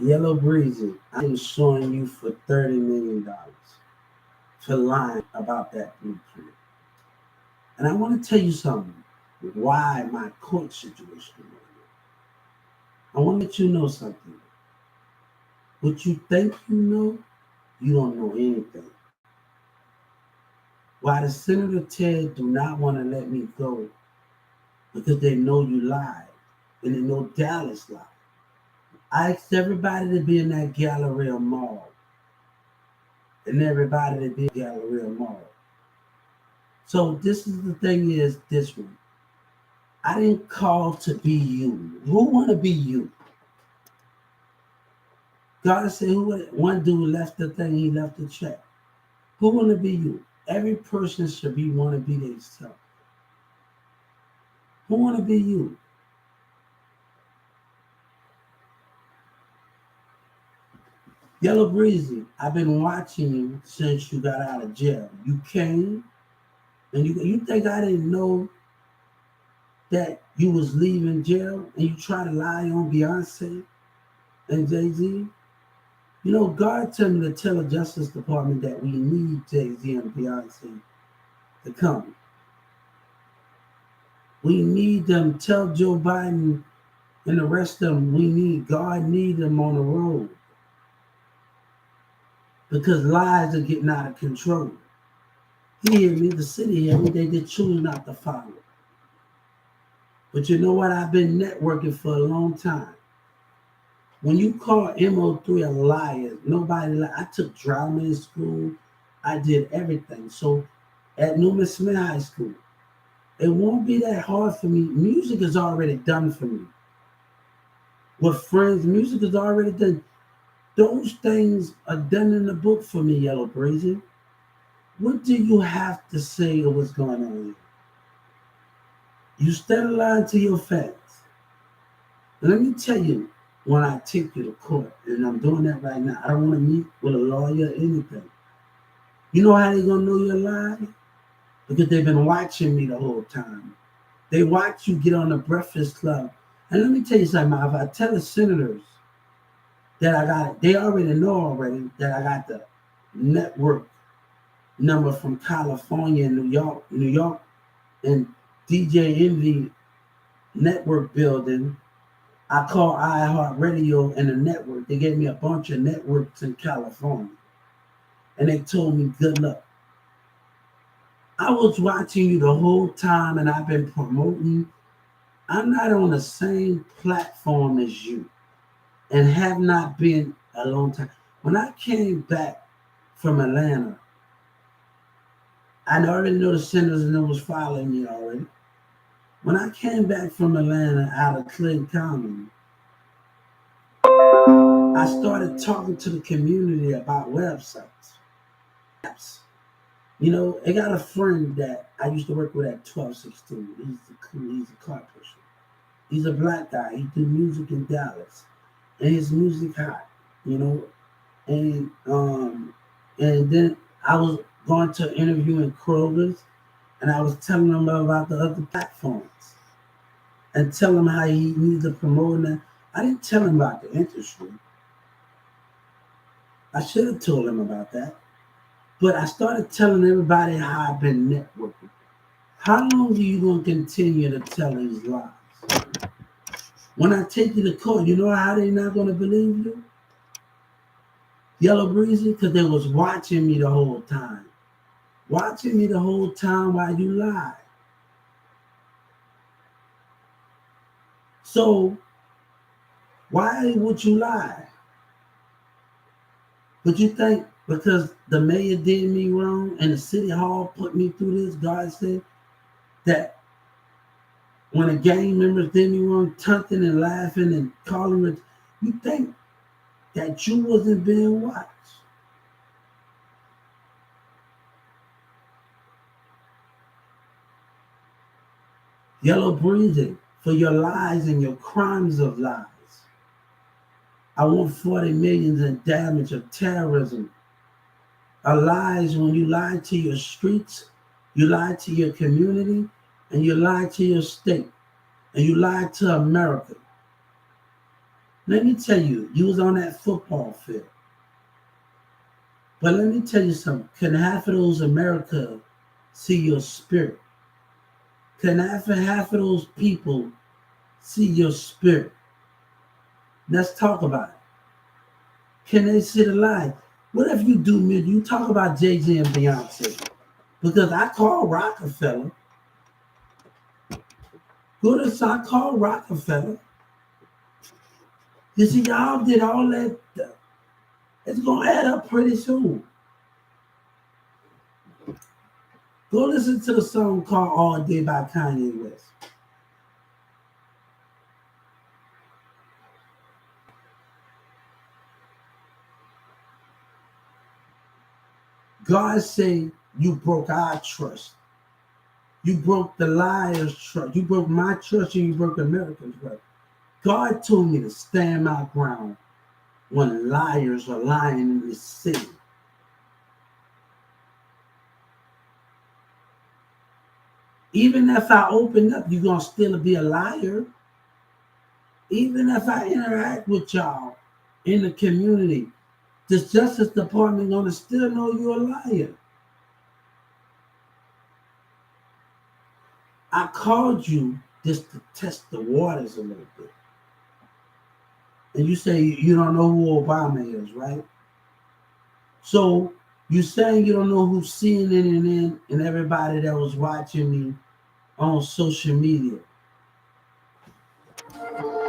Yellow Breezy, I am suing you for $30 million for lying about that blueprint. And I want to tell you something. Why my court situation right now. I want to let you know something. What you think you don't know anything. Why the Senator Ted do not want to let me go because they know you lied and they know Dallas lied. I asked everybody to be in that Galleria Mall and everybody to be in Galleria Mall. So this is the thing is this one. I didn't call to be you. Who want to be you? God said, one dude left the thing, he left the check. Who want to be you? Every person should be want to be themselves. Who want to be you? Yellow Breezy, I've been watching you since you got out of jail. You came and you think I didn't know that you was leaving jail and you try to lie on Beyonce and Jay-Z? You know, God told me to tell the Justice Department that we need Jay-Z and Beyonce to come. We need them. Tell Joe Biden and the rest of them, God need them on the road because lies are getting out of control. He hear me, the city hear me, they did choose not to follow. But you know what? I've been networking for a long time. When you call MO3 a liar, nobody I took drama in school. I did everything. So at Newman Smith High School, it won't be that hard for me. Music is already done for me. With friends, music is already done. Those things are done in the book for me, Yellow Breezy. What do you have to say of what's going on here? You steady lying to your facts. And let me tell you, when I take you to court, and I'm doing that right now, I don't want to meet with a lawyer or anything. You know how they gonna know you're lying? Because they've been watching me the whole time. They watch you get on the Breakfast Club. And let me tell you something, if I tell the senators that I got it, they already know already that I got the network number from California and New York, and DJ Envy network building. I call iHeartRadio and the network. They gave me a bunch of networks in California. And they told me good luck. I was watching you the whole time and I've been promoting. I'm not on the same platform as you and have not been a long time. When I came back from Atlanta, I already know the senators and them was following me already. When I came back from Atlanta out of Clinton County, I started talking to the community about websites, apps. You know, I got a friend that I used to work with at 1216. He's a car pusher. He's a black guy. He do music in Dallas, and his music hot. You know, and then I was going to interview in Kroger's, and I was telling him about the other platforms and telling him how he needs to promote that. I didn't tell him about the industry. I should have told him about that. But I started telling everybody how I've been networking. How long are you going to continue to tell these lies? When I take you to court, you know how they not going to believe you? Yellow Breezy? Because they was watching me the whole time. Watching me the whole time while you lie. So, why would you lie? But you think because the mayor did me wrong and the city hall put me through this, God said that when the gang members did me wrong, taunting and laughing and calling it, you think that you wasn't being watched. Yellow Breezy, for your lies and your crimes of lies. I want 40 millions in damage of terrorism. Lies when you lie to your streets, you lie to your community, and you lie to your state, and you lie to America. Let me tell you, you was on that football field. But let me tell you something. Can half of those America see your spirit? Can half of those people see your spirit? Let's talk about it. Can they see the light? What if you do me? You talk about Jay-Z and Beyonce. Because I call Rockefeller. Go to I call Rockefeller. You see, y'all did all that. It's gonna add up pretty soon. Go listen to the song called All Day by Kanye West. God say you broke our trust. You broke the liar's trust. You broke my trust and you broke America's trust. God told me to stand my ground when liars are lying in this city. Even if I open up, you're going to still be a liar. Even if I interact with y'all in the community, the Justice Department going to still know you're a liar. I called you just to test the waters a little bit. And you say you don't know who Obama is, right? So you saying you don't know who CNN and everybody that was watching me on social media.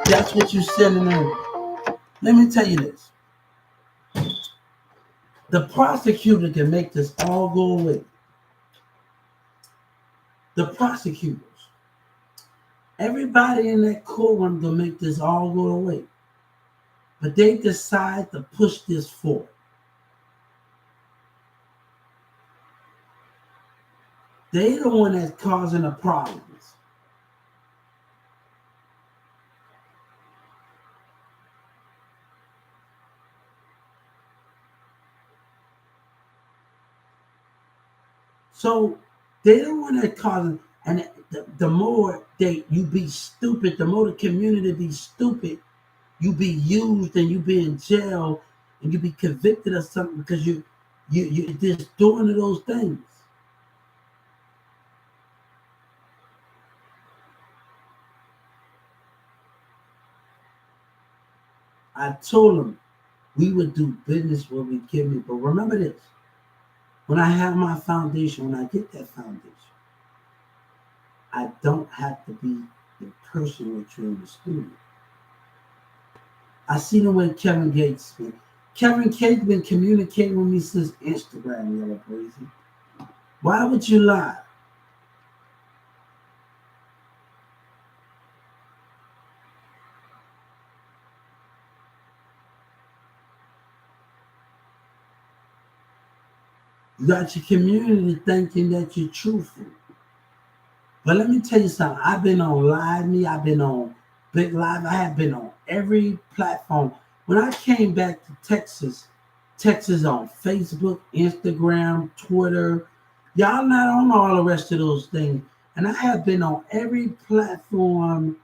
That's what you're sending in. Let me tell you this. The prosecutor can make this all go away. The prosecutors. Everybody in that courtroom can make this all go away. But they decide to push this forward. They the one that's causing the problems. So they the one that causing, and the more you be stupid, the more the community be stupid, you be used and you be in jail and you be convicted of something because you just doing those things. I told them we would do business where we give me, but remember this: when I have my foundation, when I get that foundation, I don't have to be the person with you in the studio. I see the way Kevin Gates been. Kevin Gates been communicating with me since Instagram, Yella Beezy. Why would you lie? You got your community thinking that you're truthful. But let me tell you something. I've been on Live Me. I've been on Big Live. I have been on every platform. When I came back to Texas, Texas on Facebook, Instagram, Twitter. Y'all not on all the rest of those things. And I have been on every platform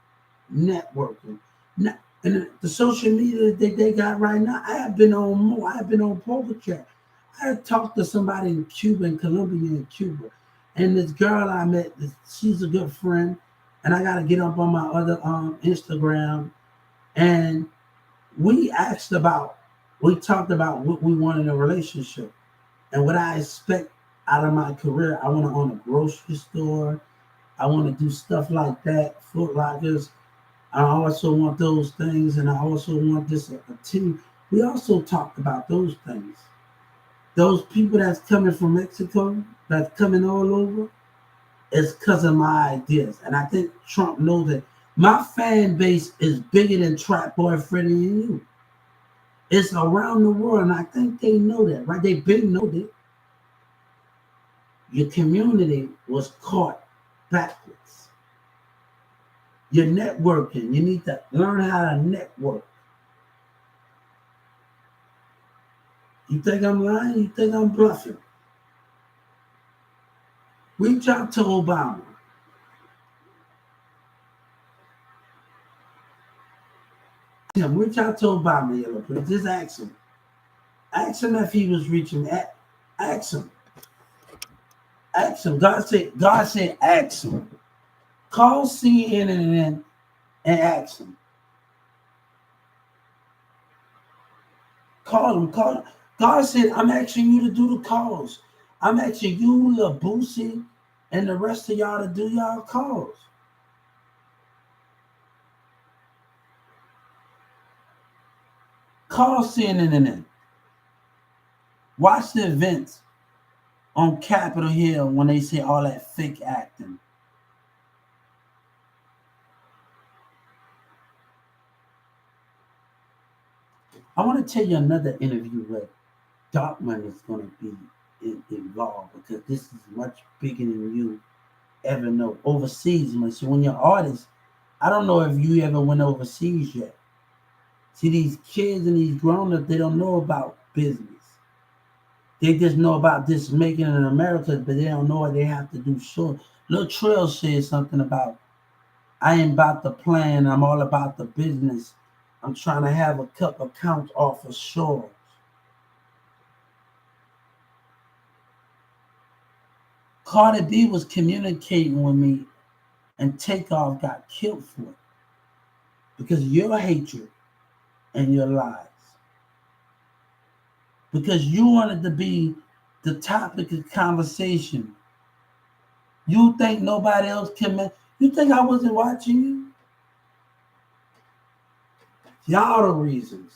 networking. And the social media that they got right now, I have been on more. I have been on Poker Chat. I had talked to somebody in Cuba, in Colombia, in Cuba. And this girl I met, she's a good friend. And I got to get up on my other Instagram. And we asked about, we talked about what we want in a relationship and what I expect out of my career. I want to own a grocery store. I want to do stuff like that, Foot Lockers. I also want those things, and I also want this a team. We also talked about those things. Those people that's coming from Mexico, that's coming all over, is because of my ideas. And I think Trump knows that my fan base is bigger than Trap Boy Freddie and you. It's around the world, and I think they know that, right? They been know that. Your community was caught backwards. You're networking. You need to learn how to network. You think I'm lying? You think I'm bluffing? Reach out to Obama. Him, reach out to Obama, Yella, please. Just ask him. Ask him if he was reaching. Ask him. Ask him. God said, ask him. Call CNN and ask him. Call him. Call him. God said, I'm asking you to do the calls. I'm asking you, Lil Boosie, and the rest of y'all to do y'all calls. Call CNN. Watch the events on Capitol Hill when they say all that fake acting. I want to tell you another interview where Darkman is going to be involved because this is much bigger than you ever know. Overseas, man. So when you're artists, I don't know if you ever went overseas yet. See, these kids and these grown-ups, they don't know about business. They just know about this making it in America, but they don't know what they have to do. Sure. Lil Trail said something about, I ain't about the plan, I'm all about the business. I'm trying to have a couple accounts off of shore. Cardi B was communicating with me and Takeoff got killed for it because of your hatred and your lies. Because you wanted to be the topic of conversation. You think nobody else can you think I wasn't watching you? Y'all the reasons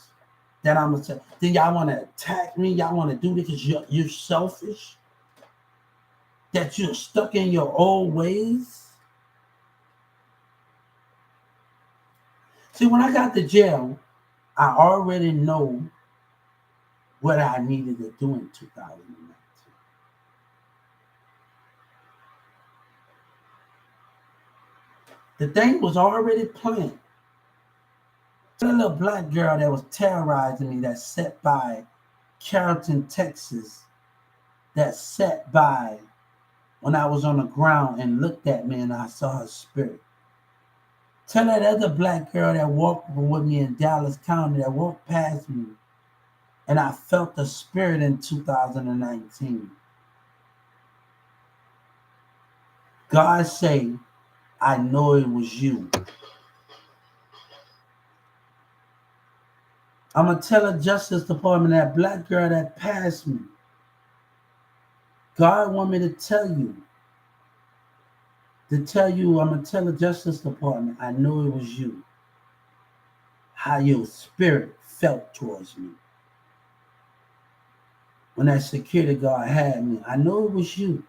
that I'm gonna say. Then y'all want to attack me. Y'all want to do this because you're selfish. That you're stuck in your old ways. See, when I got to jail, I already know what I needed to do in 2019. The thing was already planned. That little black girl that was terrorizing me that sat by Carrollton, Texas, that sat by when I was on the ground and looked at me and I saw her spirit. Tell that other black girl that walked with me in Dallas County that walked past me and I felt the spirit in 2019. God say, I know it was you. I'm going to tell the Justice Department, that black girl that passed me. God want me to tell you, I'm going to tell the Justice Department, I know it was you. How your spirit felt towards me. When that security guard had me, I know it was you.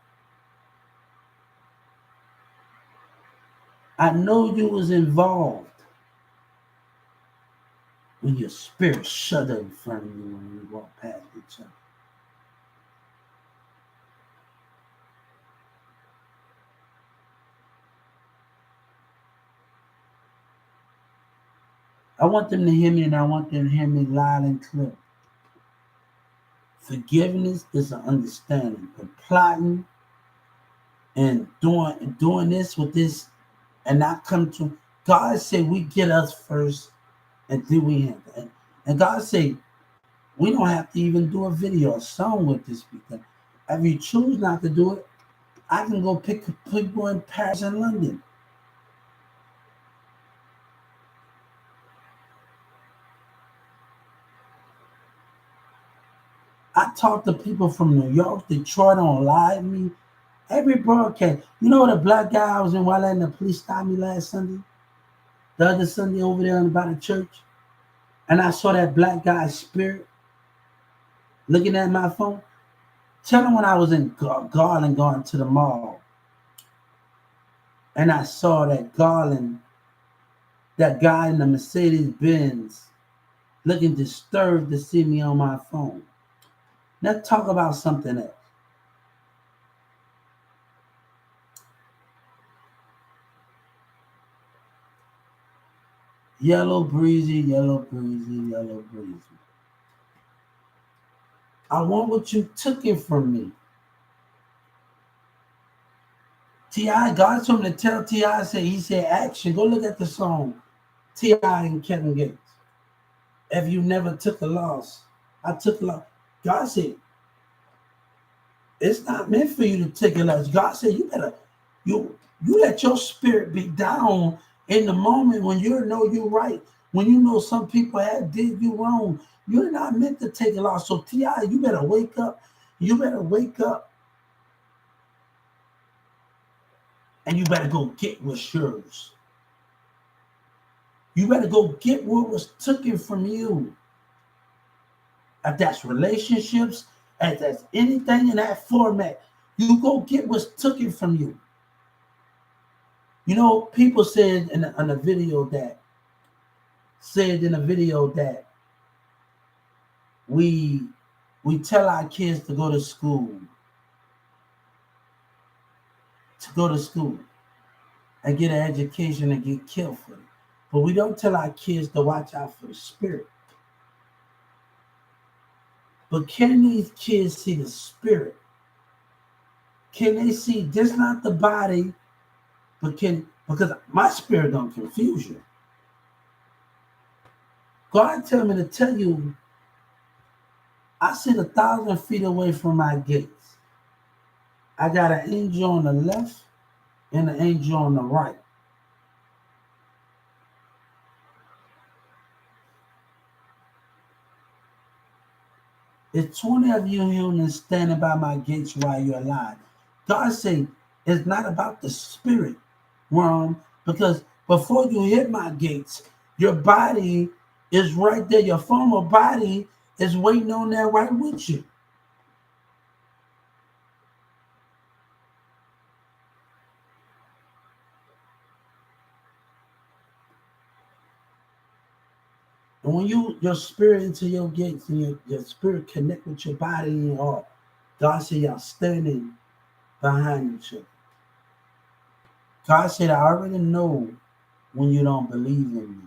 I know you was involved when your spirit shuddered in front of you when we walked past each other. I want them to hear me and I want them to hear me loud and clear. Forgiveness is an understanding, but plotting and doing this with this and not come to God say we get us first and then we have and God say we don't have to even do a video or song with this because if you choose not to do it, I can go pick people in Paris and London. I talk to people from New York, Detroit on live me. Every broadcast. You know the black guy I was in while letting the police stop me last Sunday? The other Sunday over there by the church? And I saw that black guy's spirit looking at my phone. Tell them when I was in Garland going to the mall. And I saw that Garland, that guy in the Mercedes Benz, looking disturbed to see me on my phone. Let's talk about something else. Yellow breezy, yellow breezy, yellow breezy. I want what you took it from me. T.I., God told me to tell T.I., he said, action. Go look at the song. T.I. and Kevin Gates. if you never took a loss. I took a loss. God said, it's not meant for you to take a loss. God said, you let your spirit be down in the moment when you know you're right. When you know some people had did you wrong. You're not meant to take a loss. So T.I., you better wake up. You better wake up and you better go get what's yours. You better go get what was taken from you. If that's relationships, if that's anything in that format, you go get what's taken from you. You know, people said in a video that we we tell our kids to go to school and get an education and get killed for it. But we don't tell our kids to watch out for the spirit. But can these kids see the spirit? Can they see this not the body, but can because my spirit don't confuse you. God tell me to tell you, I sit 1,000 feet away from my gates. I got an angel on the left and an angel on the right. It's 20 of you humans standing by my gates while you're alive. God say it's not about the spirit, worm, because before you hit my gates, your body is right there. Your former body is waiting on there right with you. And when your spirit into your gates and your spirit connect with your body and your heart, God said y'all standing behind each other. God said I already know when you don't believe in me.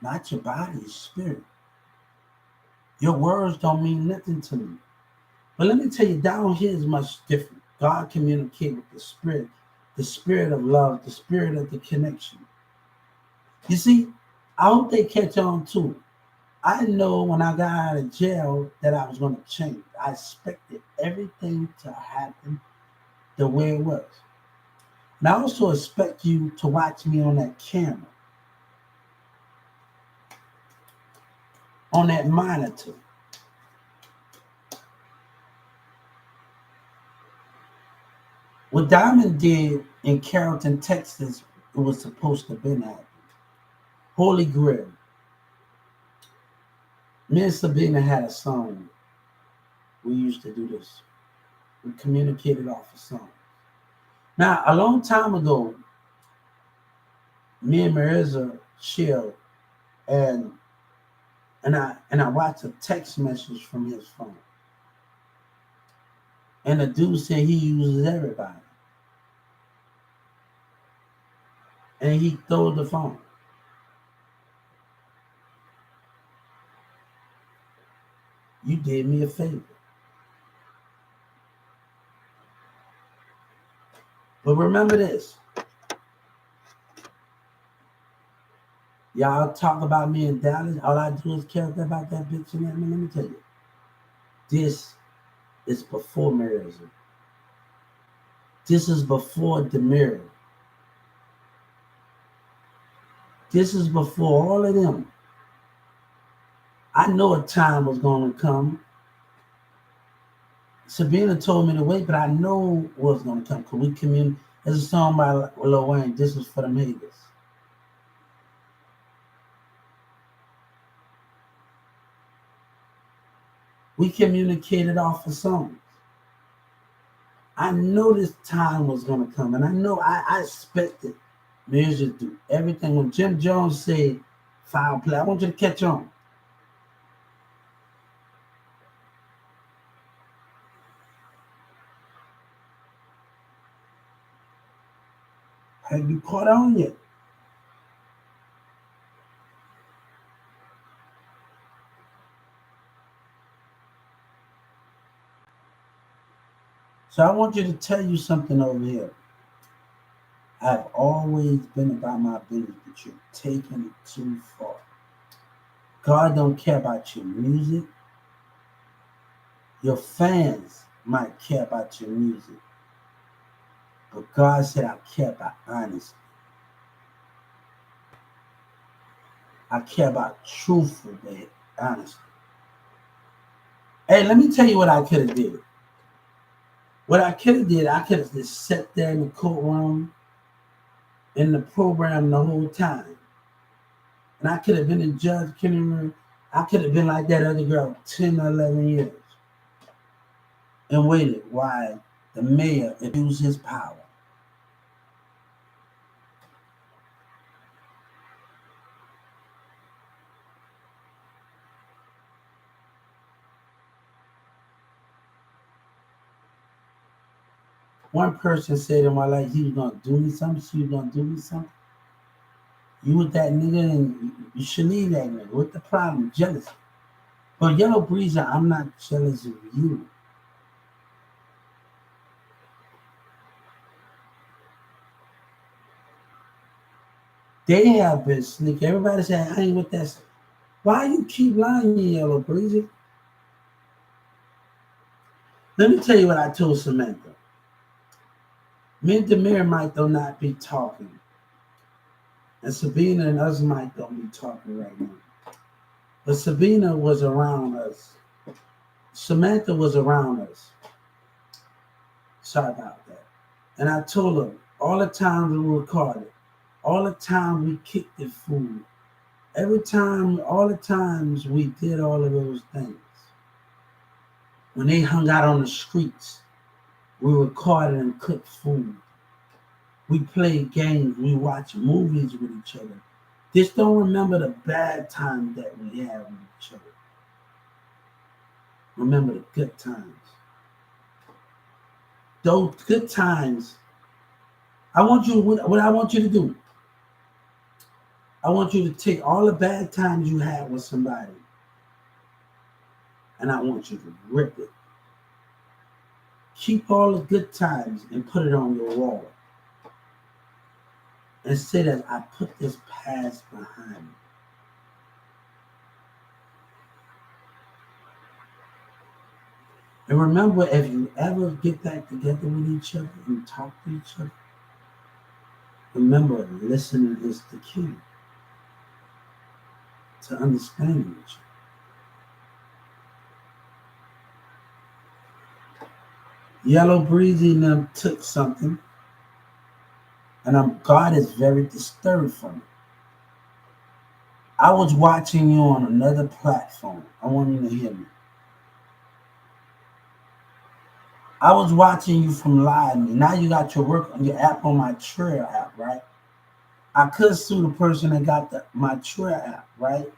Not your body, your spirit. Your words don't mean nothing to me. But let me tell you, down here is much different. God communicates with the spirit of love, the spirit of the connection. You see, I hope they catch on too. I know when I got out of jail that I was going to change. I expected everything to happen the way it was. And I also expect you to watch me on that camera, on that monitor. What Diamond did in Carrollton, Texas, it was supposed to have been happening. Holy Grail. Me and Sabina had a song. We used to do this. We communicated off a song. Now, a long time ago, me and Marissa shared, and I watched a text message from his phone. And the dude said he uses everybody. And he threw the phone. You did me a favor. But remember this. Y'all talk about me in Dallas. All I do is care about that bitch and that. Let me tell you. This is before Marissa. This is before Demir. This is before all of them. I know a time was going to come. Sabina told me to wait, but I know it was going to come. Because we communicate. There's a song by Lil Wayne. This is for them haters. We communicated off of songs. I know this time was going to come. And I know I expected Music to do everything. When Jim Jones said foul play, I want you to catch on. Have you caught on yet? So I want you to tell you something over here. I've always been about my business, but you're taking it too far. God don't care about your music. Your fans might care about your music, but God said I care about honesty. I care about truthful, man, honesty. Hey, let me tell you what I could have did. What I could have did, I could have just sat there in the courtroom in the program the whole time. And I could have been a judge, Kenny. I could have been like that other girl 10 or 11 years and waited while the mayor abused his power. One person said in my life, he was going to do me something, she was going to do me something. You with that nigga and you should leave that nigga. What's the problem? Jealousy. But Yellow Breezer, I'm not jealous of you. They have been sneaky. Everybody say, I ain't with that. Why you keep lying, Yellow Breezy? Let me tell you what I told Samantha. Me and Demir might though not be talking. And Sabina and us might don't be talking right now. But Sabina was around us. Samantha was around us. Sorry about that. And I told her all the times we recorded, all the time we kicked the food, every time, all the times we did all of those things. When they hung out on the streets, we recorded and cooked food. We played games. We watched movies with each other. Just don't remember the bad times that we had with each other. Remember the good times. Those good times. I want you. What I want you to do. I want you to take all the bad times you had with somebody, and I want you to rip it. Keep all the good times and put it on your wall, and say that I put this past behind me. And remember, if you ever get back together with each other and talk to each other, remember, listening is the key to understanding each other. Yellow Breezy and them took something, and God is very disturbed from it. I was watching you on another platform. I want you to hear me. I was watching you from live. Now you got your work on your app on my Trail app, right? I could sue the person that got my Trail app, right?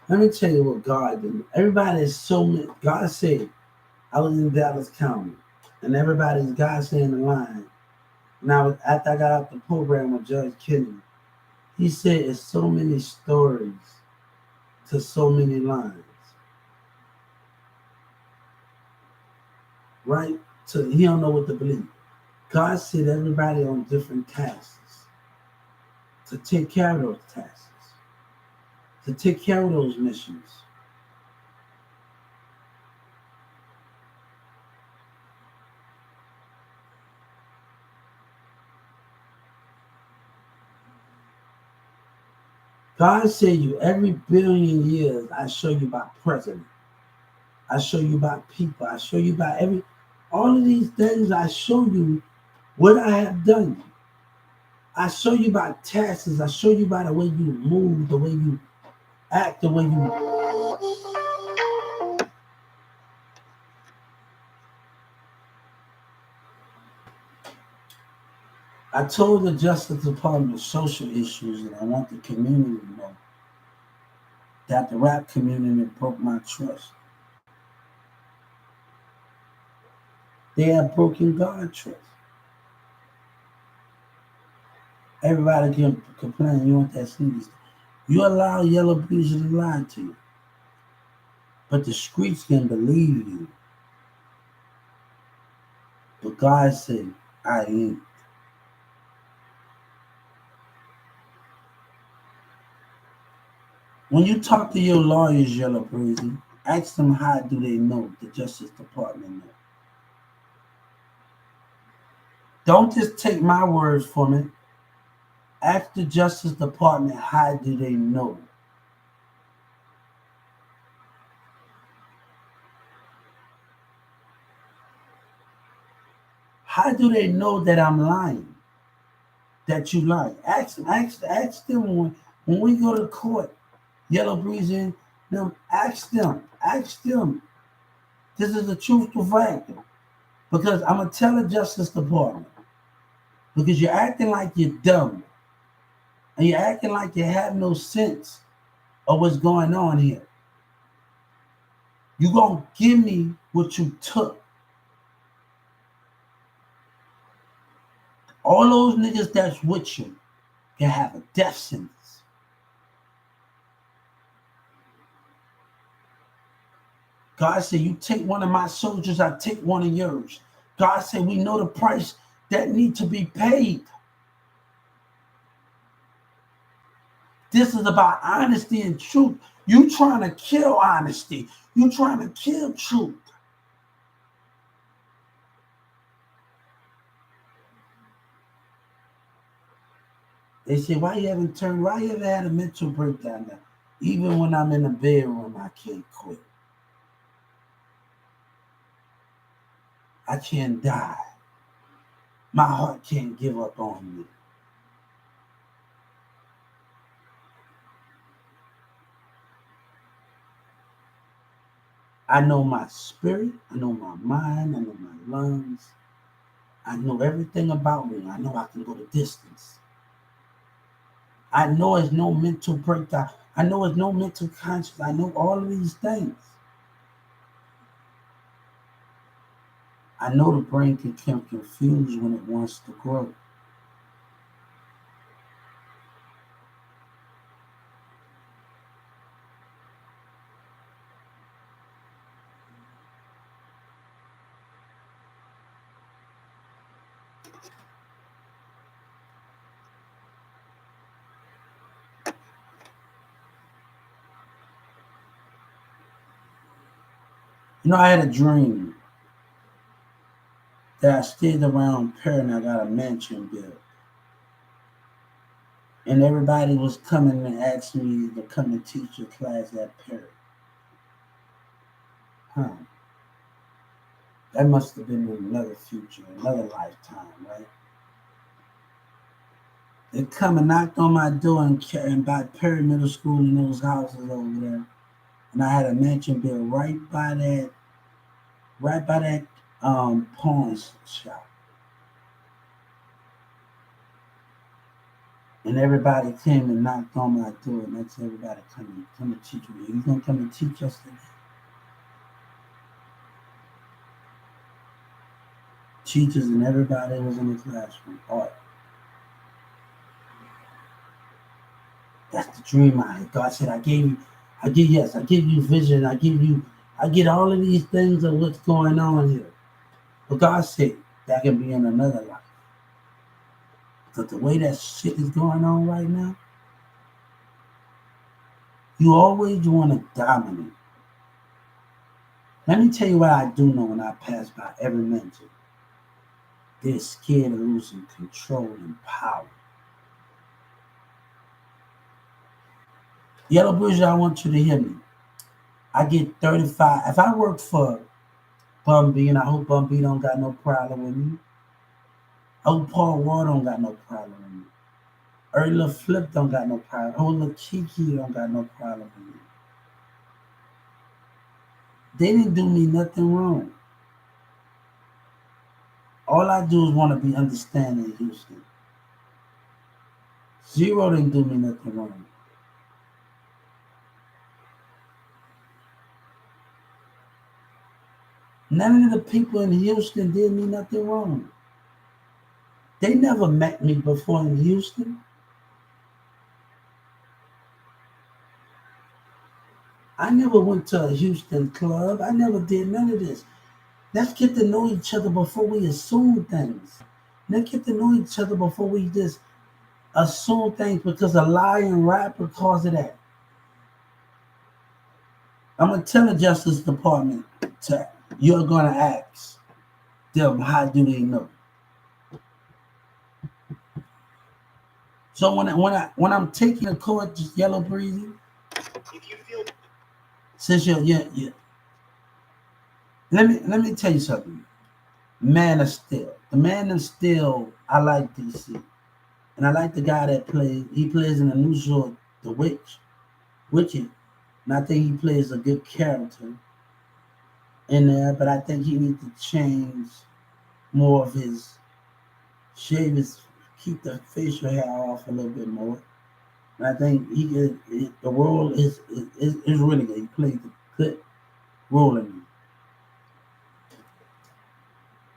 Let me tell you what God did. Everybody is so many. God said, I was in Dallas County, and everybody's God saying the line. Now, after I got out the program with Judge Kennedy, he said it's so many stories to so many lines, right? So he don't know what to believe. God said everybody on different tasks to take care of those tasks, to take care of those missions. God said you every billion years I show you about president. I show you about people. I show you about all of these things. I show you what I have done. I show you by tasks. I show you by the way you move, the way you act, the way you. I told the Justice Department social issues, and I want the community to know that the rap community broke my trust. They have broken God trust. Everybody can complain you want that CD. You allow Yellow Beezy to lie to you. But the streets can believe you. But God said, I ain't. When you talk to your lawyers, Yellow Breezy, ask them how do they know the Justice Department know. Don't just take my words from it. Ask the Justice Department how do they know. How do they know that I'm lying? That you lie? Ask them when we go to court, Yellow Breezy, them, ask them. This is the truthful fact. Because I'm gonna tell the Justice Department. Because you're acting like you're dumb. And you're acting like you have no sense of what's going on here. You gonna give me what you took. All those niggas that's with you can have a death sentence. God said, you take one of my soldiers, I take one of yours. God said, we know the price that need to be paid. This is about honesty and truth. You trying to kill honesty. You trying to kill truth. They say, why you haven't had a mental breakdown now? Even when I'm in the bedroom, I can't quit. I can't die. My heart can't give up on me. I know my spirit. I know my mind. I know my lungs. I know everything about me. I know I can go the distance. I know it's no mental breakdown. I know it's no mental conscience. I know all of these things. I know the brain can become confused when it wants to grow. You know, I had a dream that I stayed around Perry and I got a mansion built. And everybody was coming and asking me to come and teach a class at Perry. Huh. That must have been in another future, another lifetime, right? They come and knocked on my door and by Perry Middle School and those houses over there. And I had a mansion built right by that pawn shop. And everybody came and knocked on my door and that's everybody come and teach me. You gonna come and teach us today? Teachers and everybody was in the classroom. Art. That's the dream I had. God said, I give you vision, I get all of these things of what's going on here. But God said, that can be in another life. But the way that shit is going on right now, you always want to dominate. Let me tell you what I do know when I pass by every mentor. They're scared of losing control and power. Yellow Bridge, I want you to hear me. I get 35. If I work for Bum B, and I hope Bum B don't got no problem with me. I hope Paul Wall don't got no problem with me. Erla Flip don't got no problem. Oh, look, Kiki don't got no problem with me. They didn't do me nothing wrong. All I do is want to be understanding Houston. Zero didn't do me nothing wrong. None of the people in Houston did me nothing wrong. They never met me before in Houston. I never went to a Houston club. I never did none of this. Let's get to know each other before we assume things. Let's get to know each other before we just assume things because a lying rapper calls it that. I'm gonna tell the Justice Department you're gonna ask them how do they know. So when I'm taking a court, just Yellow Breezy, if you feel since let me tell you something. Man of Steel. The Man of Steel, I like DC. And I like the guy that he plays in a new show, The Witcher. And I think he plays a good character in there, but I think he needs to change more of his shave his keep the facial hair off a little bit more. And I think the role is really good. He played a good role in it.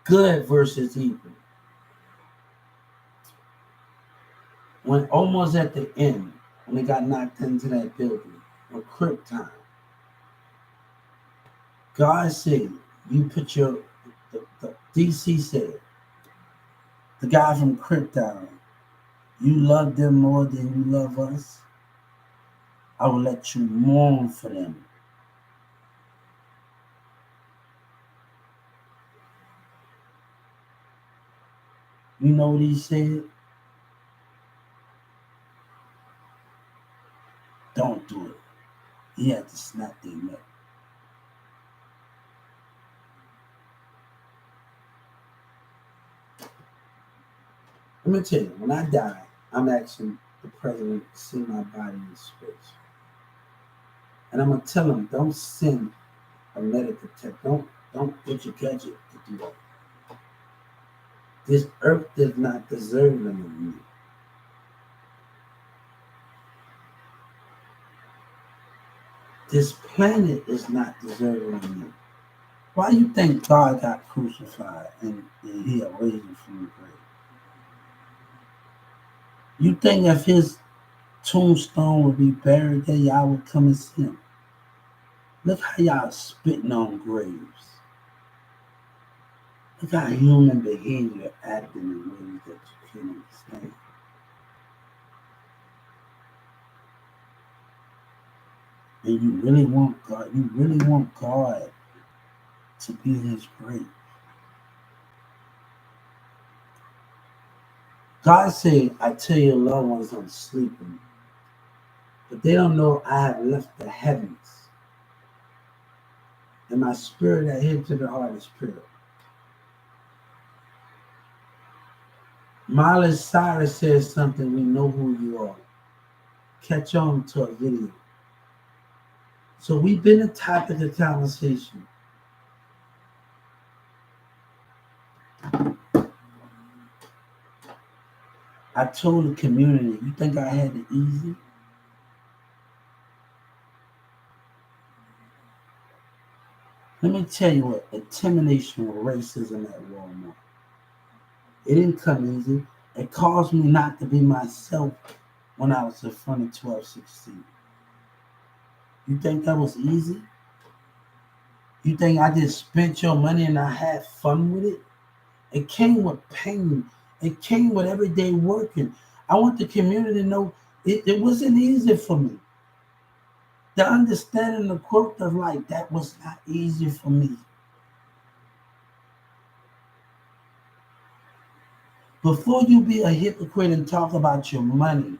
Good versus evil. When almost at the end, when they got knocked into that building, on Crip time, God said, you put the DC said, the guy from Crip Town, you love them more than you love us. I will let you mourn for them. You know what he said? Don't do it. He had to snap their neck. Let me tell you, when I die, I'm asking the president to see my body in space. And I'm gonna tell him, don't send a metal detector. Don't put your gadget to do that. This earth does not deserve them of me. This planet is not deserving of me. Why you think God got crucified and he raised him from the grave? You think if his tombstone would be buried there, y'all would come and see him? Look how y'all spitting on graves. Look how human behavior acting in ways that you can't understand. And you really want God to be in his grave. God said, I tell your loved ones I'm sleeping, but they don't know I have left the heavens, and my spirit that hid to the heart is pure. Miley Cyrus says something, we know who you are. Catch on to a video. So we've been the topic of conversation. I told the community, you think I had it easy? Let me tell you what, intimidation with racism at Walmart. It didn't come easy. It caused me not to be myself when I was in front of 1216. You think that was easy? You think I just spent your money and I had fun with it? It came with pain. It came with everyday working. I want the community to know it wasn't easy for me. The understanding the quote of life, that was not easy for me. Before you be a hypocrite and talk about your money,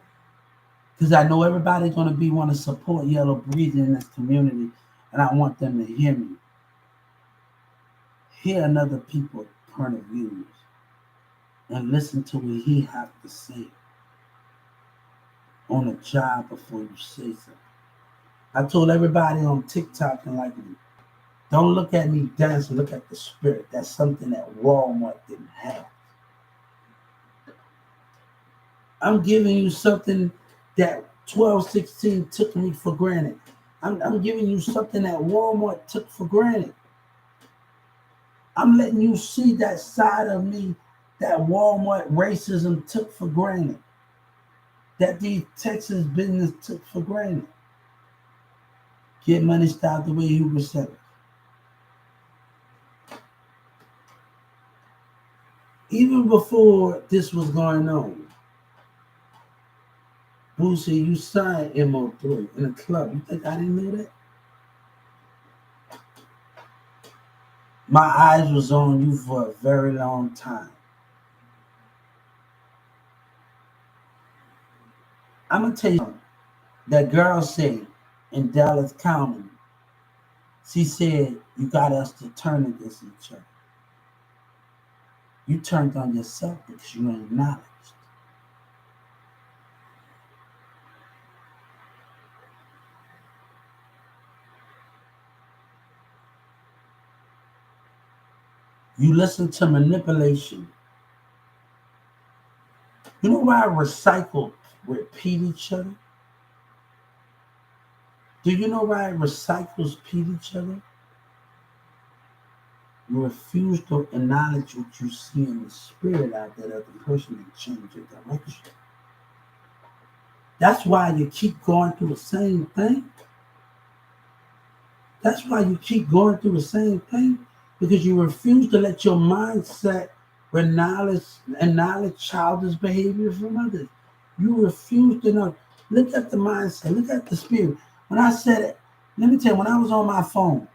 because I know everybody's going to want to support Yellow Breezy in this community, and I want them to hear me. Hear another people's point of views and listen to what he have to say on a job before you say something. I told everybody on TikTok and like me, don't look at me dancing, look at the spirit. That's something that Walmart didn't have. I'm giving you something that 1216 took me for granted. I'm giving you something that Walmart took for granted. I'm letting you see that side of me that Walmart racism took for granted, that these Texas business took for granted. Get money start the way Hugo said. Even before this was going on, Boosie, you signed MO3 in a club. You think I didn't know that? My eyes was on you for a very long time. I'm gonna tell you something. That girl said in Dallas County, she said you got us to turn against each other. You turned on yourself because you acknowledged. You listen to manipulation. You know why recycle repeat each other? Do you know why recycles repeat each other? You refuse to acknowledge what you see in the spirit out there that the person can change your direction. That's why you keep going through the same thing. That's why you keep going through the same thing because you refuse to let your mindset acknowledge childish behavior from others. You refuse to know. Look at the mindset. Look at the spirit. When I said it, let me tell you, when I was on my phone,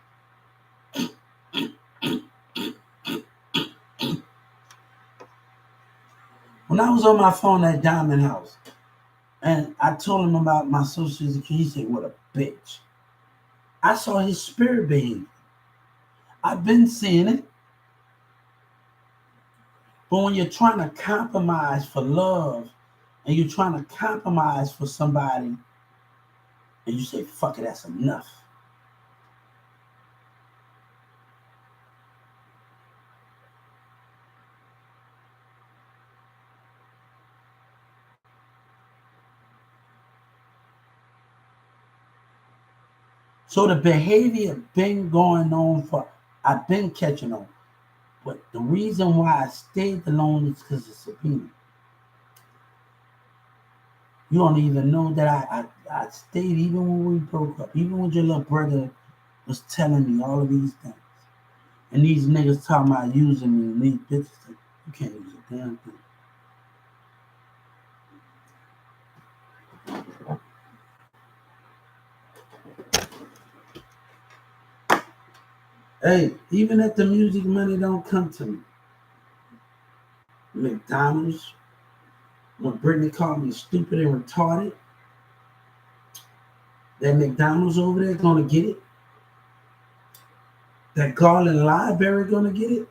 at Diamond House, and I told him about my social security, he said, "What a bitch." I saw his spirit behavior. I've been seeing it. But when you're trying to compromise for love and you're trying to compromise for somebody and you say, fuck it, that's enough. So the behavior been going on for, I've been catching on. But the reason why I stayed alone is because of subpoena. You don't even know that I stayed even when we broke up, even when your little brother was telling me all of these things. And these niggas talking about using me and these bitches, like, you can't use a damn thing. Hey, even if the music money don't come to me, McDonald's, when Brittany called me stupid and retarded, that McDonald's over there gonna get it. That Garland Library gonna get it.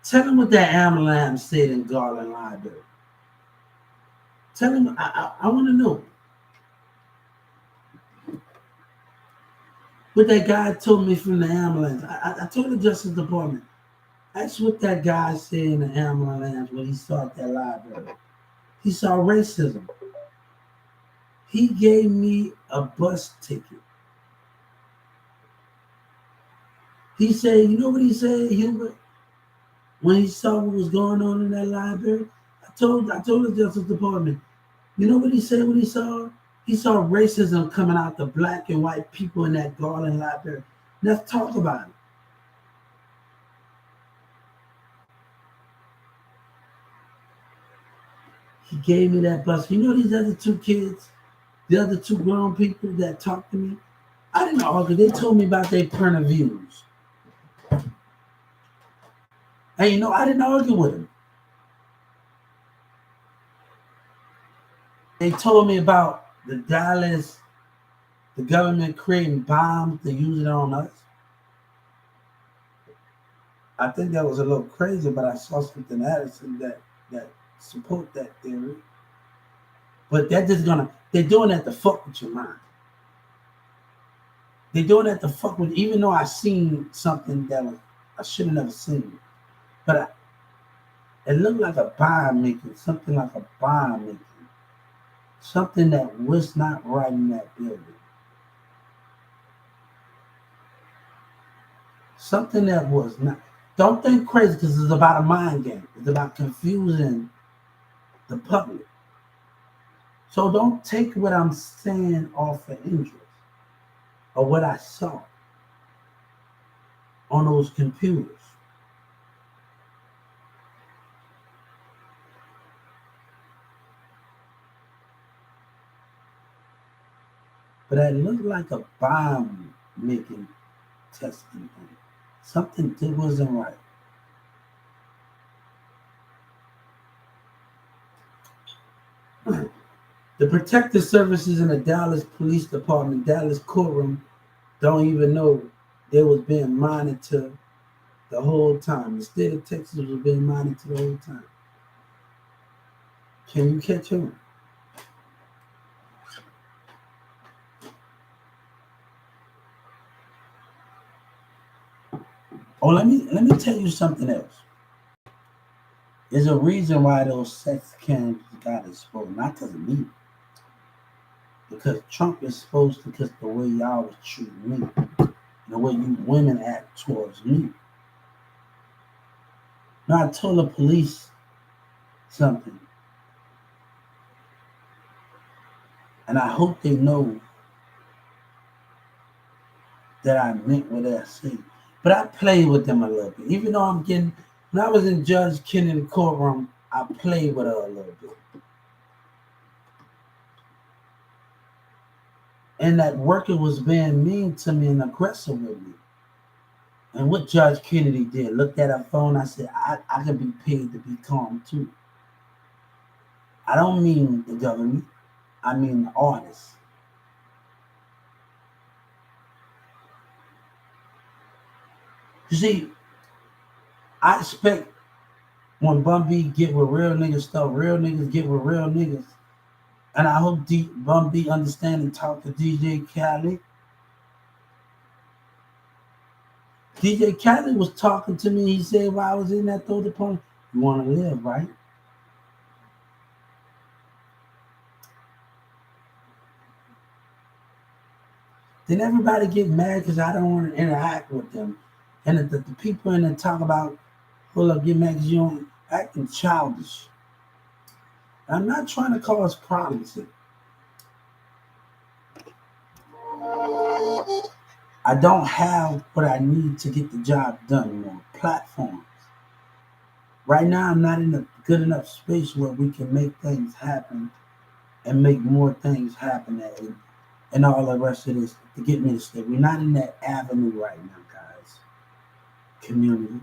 Tell them what that ambulance said in Garland Library. Tell them, I want to know what that guy told me from the ambulance. I told the Justice Department, that's what that guy said in the ambulance when he saw at that library. He saw racism. He gave me a bus ticket. He said, you know what he said, Hubert? When he saw what was going on in that library, I told the Justice Department, you know what he said when he saw? He saw racism coming out the black and white people in that Garland Library. Let's talk about it. He gave me that bus. You know these other two kids, the other two grown people that talked to me? I didn't argue. They told me about their point of views. And you know, I didn't argue with them. They told me about the Dallas, the government creating bombs to use it on us. I think that was a little crazy, but I saw something else that support that theory. But that just they're doing that to fuck with your mind. They're doing that to fuck with, even though I seen something that I should have never seen. But it looked like a bomb making, something like a bomb making. Something that was not right in that building. Something that was not. Don't think crazy because it's about a mind game. It's about confusing the public. So don't take what I'm saying off of interest or what I saw on those computers. But that looked like a bomb making testing thing. Something that wasn't right. The protective services in the Dallas Police Department, Dallas courtroom, don't even know they was being monitored the whole time. The state of Texas was being monitored the whole time. Can you catch on? Oh, let me tell you something else. There's a reason why those sex cams got exposed, not because of me, because Trump is supposed to, because the way y'all was treating me, the way you women act towards me. Now I told the police something, and I hope they know that I meant what I said. But I played with them a little bit. Even though I'm getting, when I was in Judge Kennedy's courtroom, I played with her a little bit. And that worker was being mean to me and aggressive with me. And what Judge Kennedy did, looked at her phone, I said, I can be paid to be calm too. I don't mean the government, I mean the artists. You see, I expect when Bun B get with real niggas stuff, real niggas get with real niggas. And I hope Bun B understand and talk to DJ Khaled. DJ Khaled was talking to me. He said while I was in that throw department, you want to live, right? Then everybody get mad because I don't want to interact with them. And the people in there talk about, hold up, get mad because you don't acting childish. I'm not trying to cause problems. I don't have what I need to get the job done on platforms. Right now, I'm not in a good enough space where we can make things happen and make more things happen and all the rest of this to get me to stay. We're not in that avenue right now, guys. Community.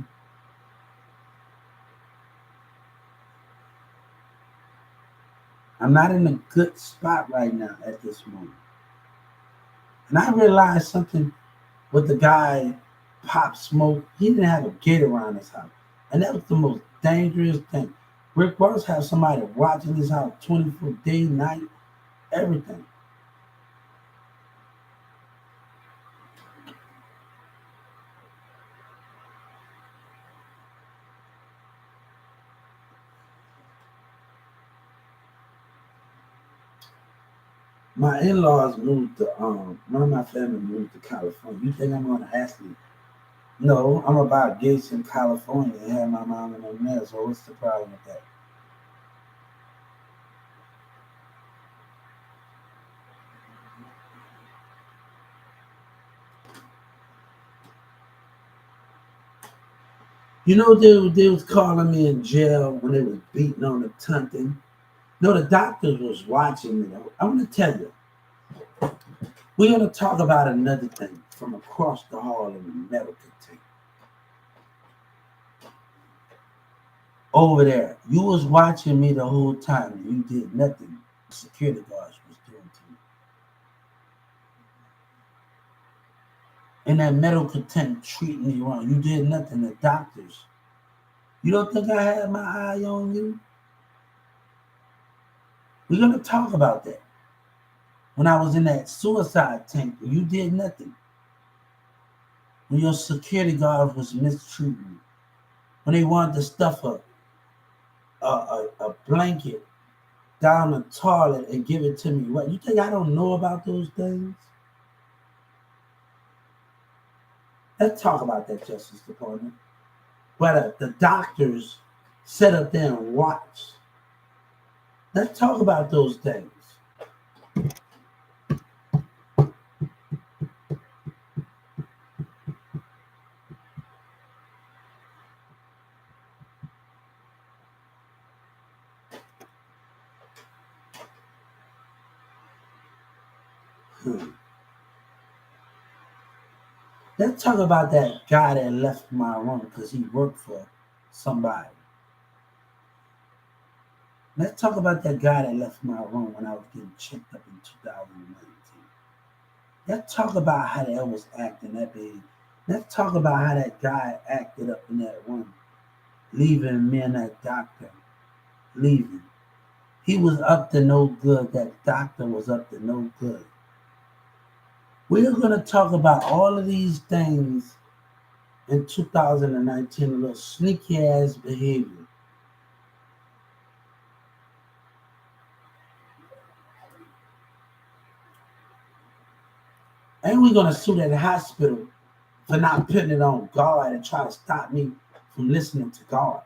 I'm not in a good spot right now at this moment. And I realized something with the guy, Pop Smoke. He didn't have a gate around his house. And that was the most dangerous thing. Rick Ross have somebody watching his house 24 day, night, everything. My in-laws moved to one of my family moved to California. You think I'm gonna ask me? No, I'm about gates in California and have my mom and them there. So what's the problem with that? You know they was calling me in jail when they was beating on the Tunton. No, the doctors was watching me. I want to tell you, we're gonna talk about another thing from across the hall in the medical team. Over there, you was watching me the whole time. And you did nothing. Security guards was doing to me. And that medical tent treating me wrong. You did nothing. The doctors. You don't think I had my eye on you? We're gonna talk about that. When I was in that suicide tank, you did nothing. When your security guard was mistreating me. When they wanted to stuff a blanket down the toilet and give it to me. What, you think I don't know about those things? Let's talk about that Justice Department. Where the doctors sit up there and watch. Let's talk about those things. Hmm. Let's talk about that guy that left my room because he worked for somebody. Let's talk about that guy that left my room when I was getting checked up in 2019. Let's talk about how that was acting, that baby. Let's talk about how that guy acted up in that room, leaving me and that doctor, leaving. He was up to no good. That doctor was up to no good. We're going to talk about all of these things in 2019, a little sneaky ass behavior. And we're going to sue that hospital for not putting it on guard and try to stop me from listening to God.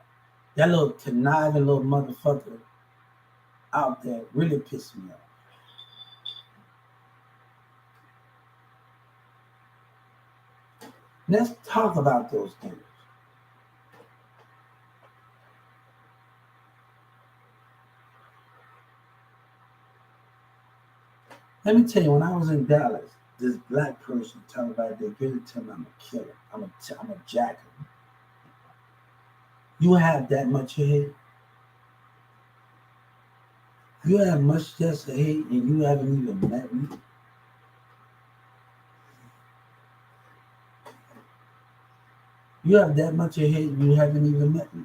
That little conniving little motherfucker out there really pissed me off. Let's talk about those things. Let me tell you, when I was in Dallas, this black person told me about they really tell me I'm a killer. I'm a jacker. You have that much hate. You have much just hate, and you haven't even met me. You have that much hate, and you haven't even met me.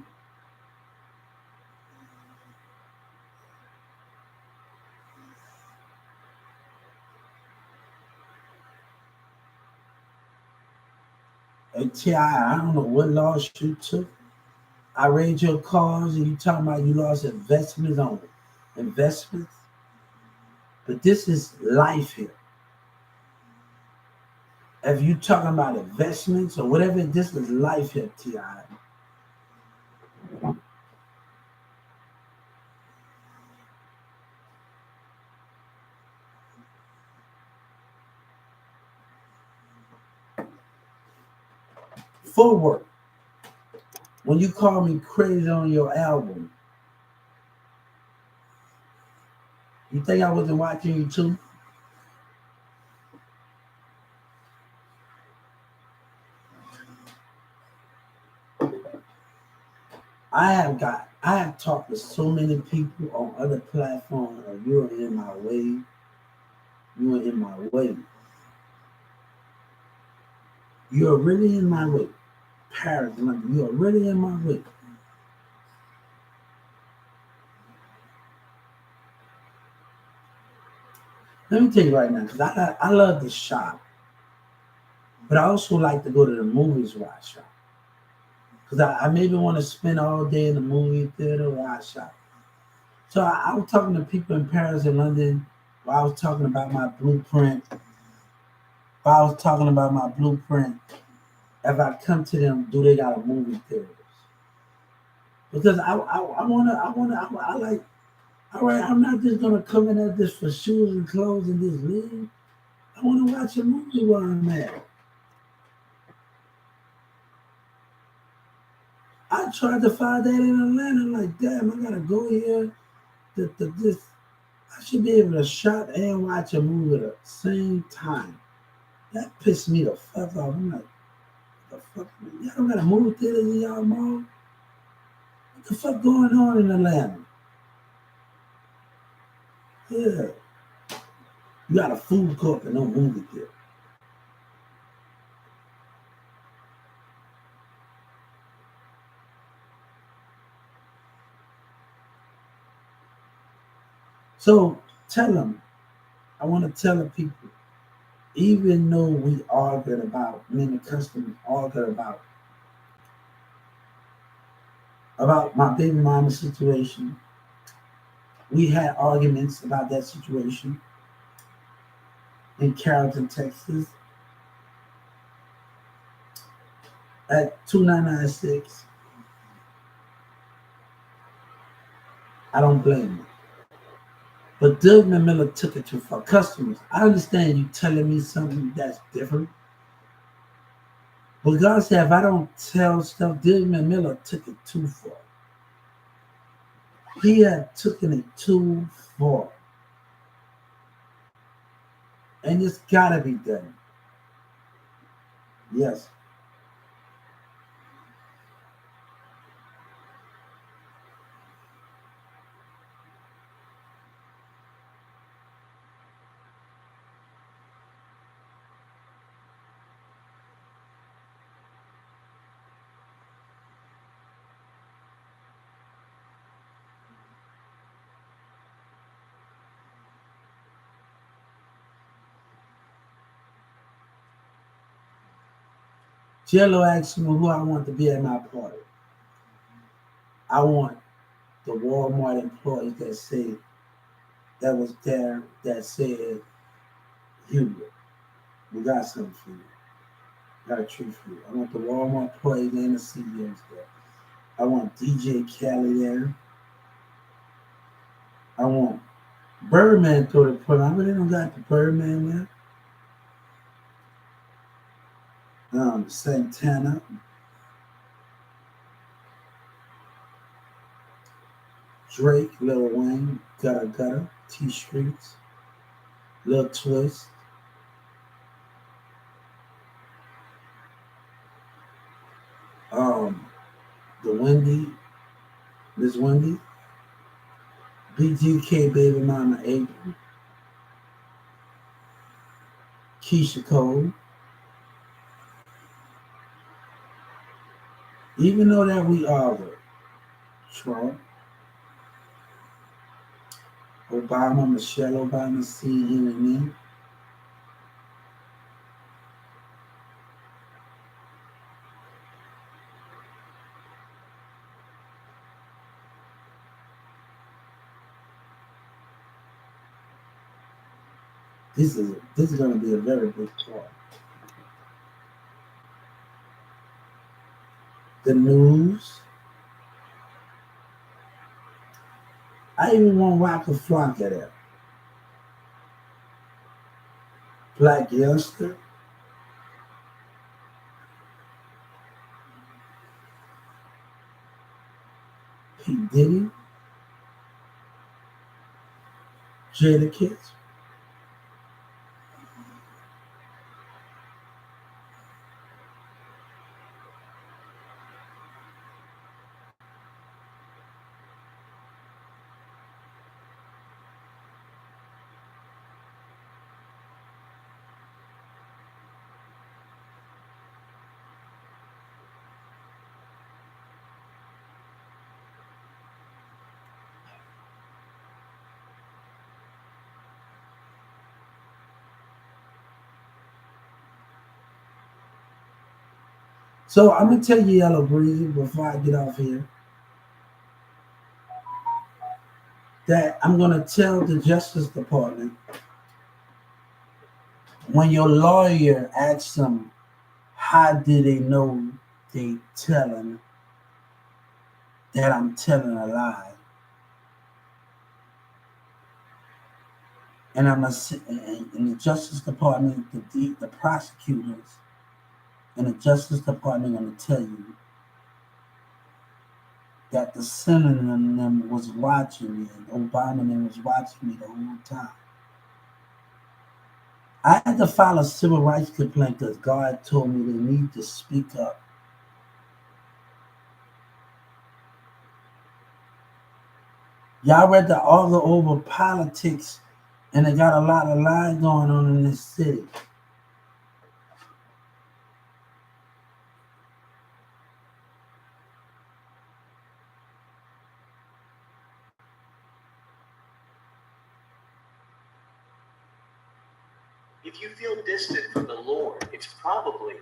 And T.I., I don't know what loss you took. I raid your cars, and you talking about you lost investments on investments. But this is life here. If you talking about investments or whatever, this is life here, T.I. Full work. When you call me crazy on your album, you think I wasn't watching you too? I have talked to so many people on other platforms. You're in my way. You are in my way. You're really in my way. Paris, London, you are really in my way. Let me tell you right now, because I love to shop, but I also like to go to the movies where I shop. Because I maybe want to spend all day in the movie theater where I shop. So I was talking to people in Paris and London while I was talking about my blueprint. While I was talking about my blueprint, if I come to them, do they got a movie theaters? Because I like, all right, I'm not just gonna come in at this for shoes and clothes and just leave. I want to watch a movie where I'm at. I tried to find that in Atlanta. Like, damn, I gotta go here. This, I should be able to shop and watch a movie at the same time. That pissed me the fuck off. I'm like, the fuck, y'all don't got a movie theaters in y'all mall? What the fuck going on in Atlanta? Yeah, you got a food court and no movie theater. So tell them, I want to tell the people, even though we argued about, me and the customers argued about my baby mama situation. We had arguments about that situation in Carrollton, Texas. at 2996. I don't blame you. But Doug Miller took it too far. Customers, I understand you telling me something that's different. But God said, if I don't tell stuff, Doug Miller took it too far. He had taken it too far. And it's gotta be done. Yes. Jello asked me who I want to be at my party. I want the Walmart employees that said that was there that said, Hubert, we got something for you. Got a treat for you. I want the Walmart employees and the CEOs there. I want DJ Kelly there. I want Birdman through the party. I really don't got the Birdman there. Santana, Drake, Lil Wayne, Gutter Gutter, T Streets, Lil Twist, um, the Wendy, Miss Wendy, BGK Baby Mama April, Keisha Cole. Even though that we are with Trump, Obama, Michelle Obama, CNN, this is going to be a very big part. The news. I even want Waka Flocka there. Black Youngster, P. Diddy, Jada Kids. So I'm gonna tell you, Yellow Breezy, before I get off here, that I'm gonna tell the Justice Department when your lawyer asks them how do they know they telling that I'm telling a lie, and I'm in the Justice Department, the prosecutors and the Justice Department gonna tell you that the Senate and them was watching me, and Obama and them was watching me the whole time. I had to file a civil rights complaint because God told me they need to speak up. Y'all read the argue over politics, and they got a lot of lies going on in this city. If you feel distant from the Lord, it's probably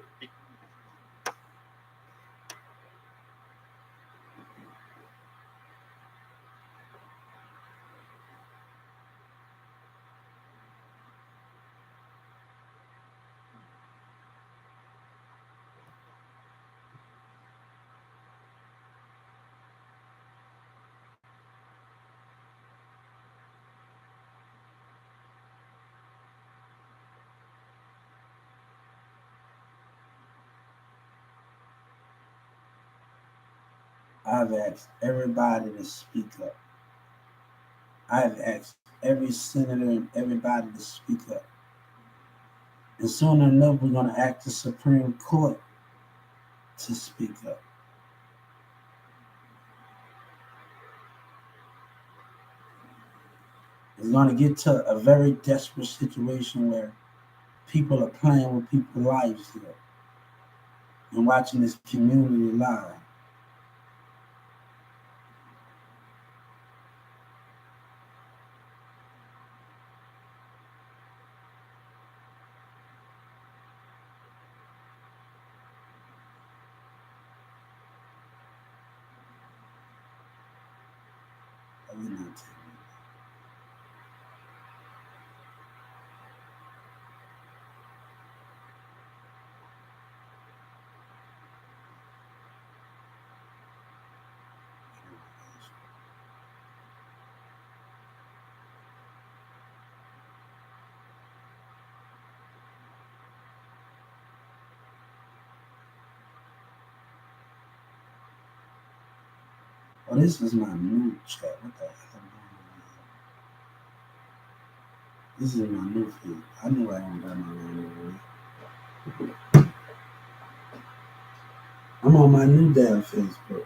I've asked everybody to speak up. I've asked every senator and everybody to speak up. And soon enough, we're going to ask the Supreme Court to speak up. It's going to get to a very desperate situation where people are playing with people's lives here and watching this community live. Oh, this is my new chat. What the hell am I doing? This is my new feed. I knew I don't got my name. I'm on my new damn Facebook.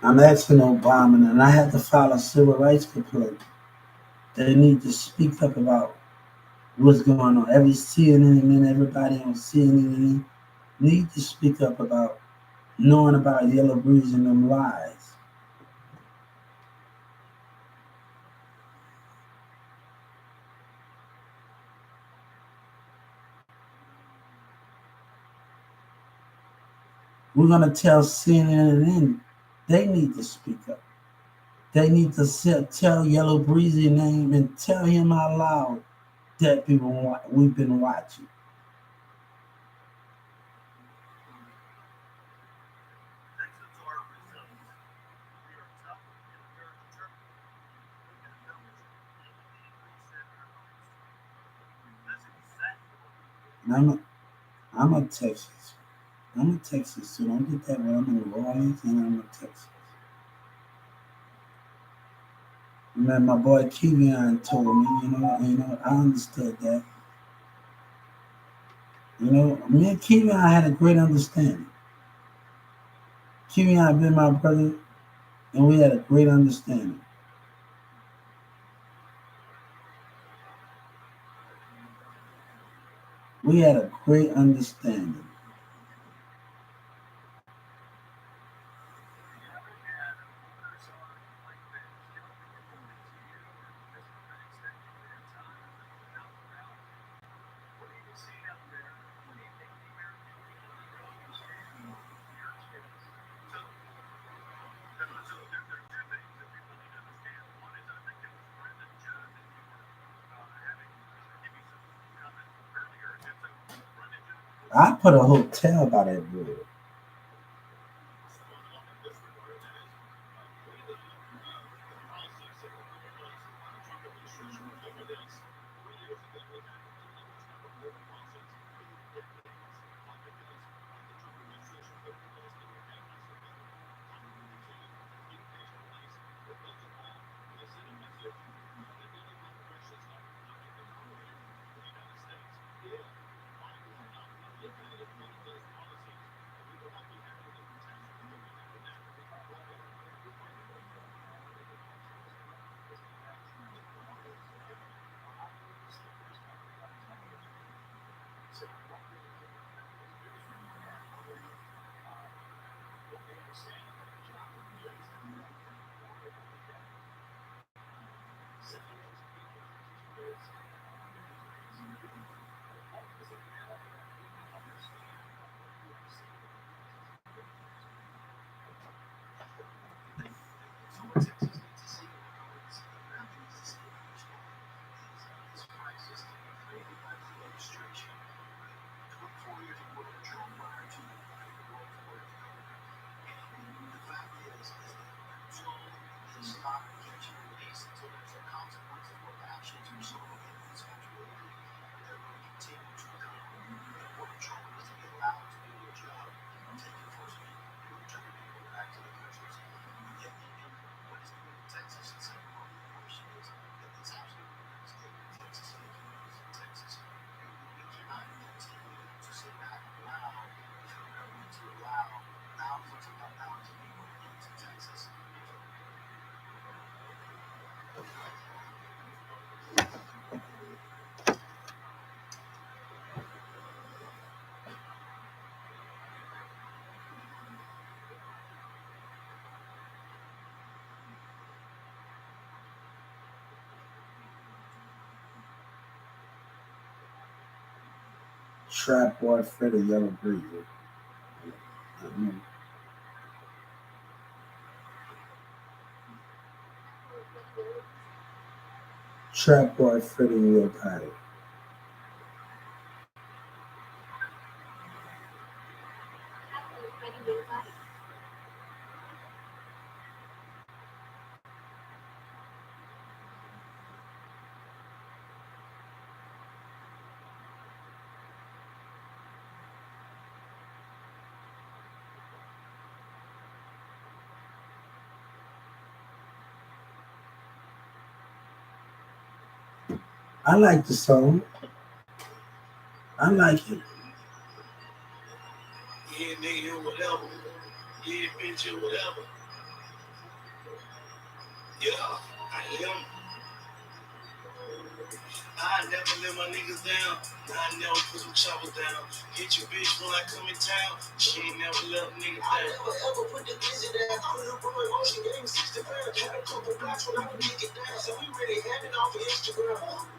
I'm asking Obama, and I had to file a civil rights complaint. They need to speak up about what's going on. Every CNN and everybody on CNN need to speak up about knowing about Yellow Breeze and them lies. We're gonna tell CNN they need to speak up. They need to tell Yellow Breezy name and tell him out loud that we've been watching. And I'm a Texas. I'm a Texas, so don't get that wrong. I'm in New Orleans and I'm a Texas. Man, my boy Kevion told me, I understood that. Me and Kevion had a great understanding. Kevion had been my brother, and we had a great understanding. We had a great understanding. I put a hotel by that boy. Trap boy Freddie Yella Breezy. Trap boy Freddie Yella Patty. I like the song. I like it. Yeah, nigga, whatever. Yeah, bitch, whatever. Yeah, I am. I never let my niggas down. I never put some choppers down. Hit your bitch when I come in town. She ain't never let niggas down. I never ever put the Beezy down. Put up on my motion, gave me 60 pounds. Had a couple blocks when I would make it down. So we ready, have it off of Instagram.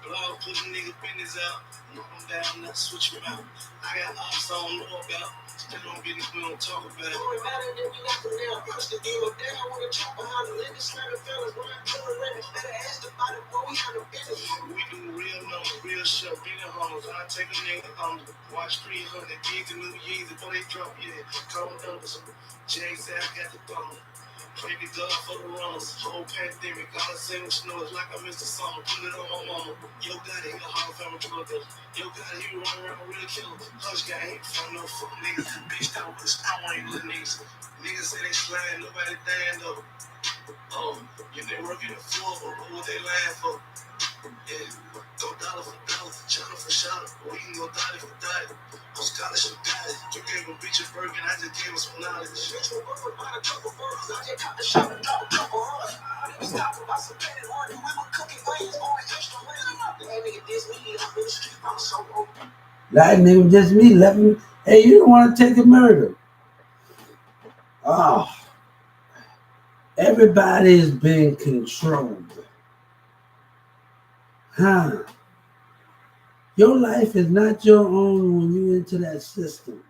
Blog put a nigga business out. Knock him down, not switch him out. I got ops I don't know about. Still on business we don't talk about. It don't matter that we got them down. First the deal up down with a chop behind the niggas. Slamming fellas, Ryan Tiller, Raymond. Better ask about it, boy, we on the business. We do real numbers, real shit, bigger homes. I take a nigga under. Watch 300 gigs and new years before they drop, yeah. Call them numbers. Jay said I got the bummer. Pray to God for the runners. Whole pandemic, all I say what you know is like I missed the summer. Put it on my mama. Yo, got it, a Hall of Fame drug dealer. Yo, got it, he run around real killer. Hush guy ain't from no fuck niggas. Bitch, that was I want you little niggas. Niggas say they slime, nobody dying though. Oh, you been working the floor, but what they lying for? Yeah, go dollar for dollar, shot for shot. We can go dollar for dollar. On scholarship diet, you gave a bitch a burger, I just gave him some knowledge. Bitch, we work with a couple burgers, I just got the shop and drop a couple hundred. We stopped about some penny money, we were cooking onions, going extra money. That nigga diss me, I'm in the street, I'm so open. That nigga just me. Let me. Hey, you don't want to take a murder. Oh, everybody's being controlled. Huh? Your life is not your own when you into that system.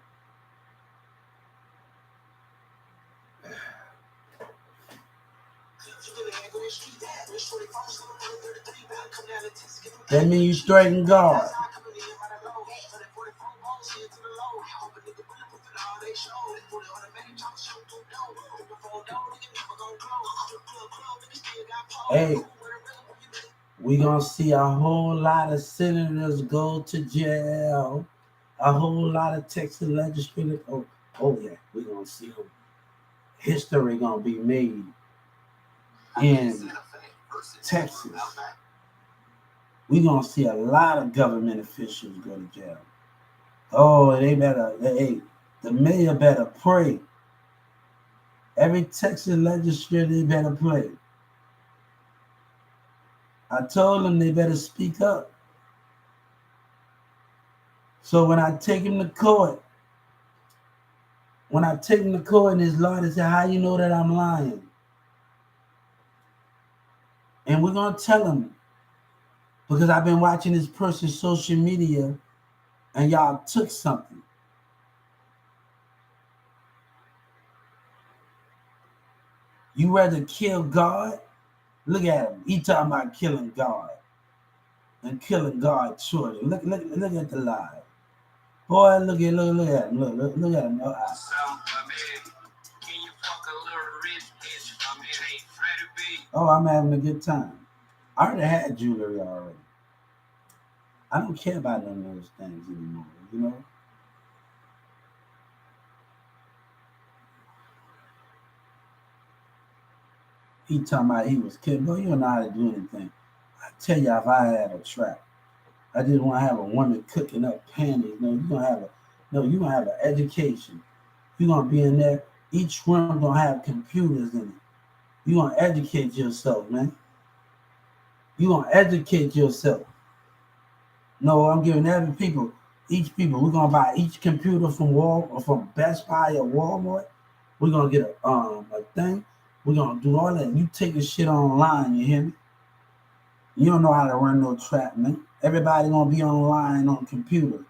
That means you straighten God. Hey, we gonna see a whole lot of senators go to jail. A whole lot of Texas legislators. Oh yeah, we gonna see them. History gonna be made in Texas. We gonna see a lot of government officials go to jail. Oh, they better. Hey, the mayor better pray. Every Texas legislator they better pray. I told them they better speak up. So when I take him to court, and his lawyer say, "How you know that I'm lying?" And we're gonna tell him because I've been watching this person's social media, and y'all took something. You rather kill God? Look at him. He talking about killing God and killing God shortly. Look at the lie. Boy, look at him. Look at him. Oh, I'm having a good time. I already had jewelry already. I don't care about none of those things anymore, you know? He talking about he was kidding. Boy, you don't know how to do anything. I tell you, if I had a trap, I just want to have a woman cooking up panties. No, you're gonna have an education. You're gonna be in there. Each room gonna have computers in it. You're gonna educate yourself, man. You're gonna educate yourself. No, I'm giving each people, we're gonna buy each computer from Best Buy or Walmart. We're gonna get a thing. We're gonna do all that. You take the shit online, you hear me? You don't know how to run no trap, man. Everybody gonna be online on computer.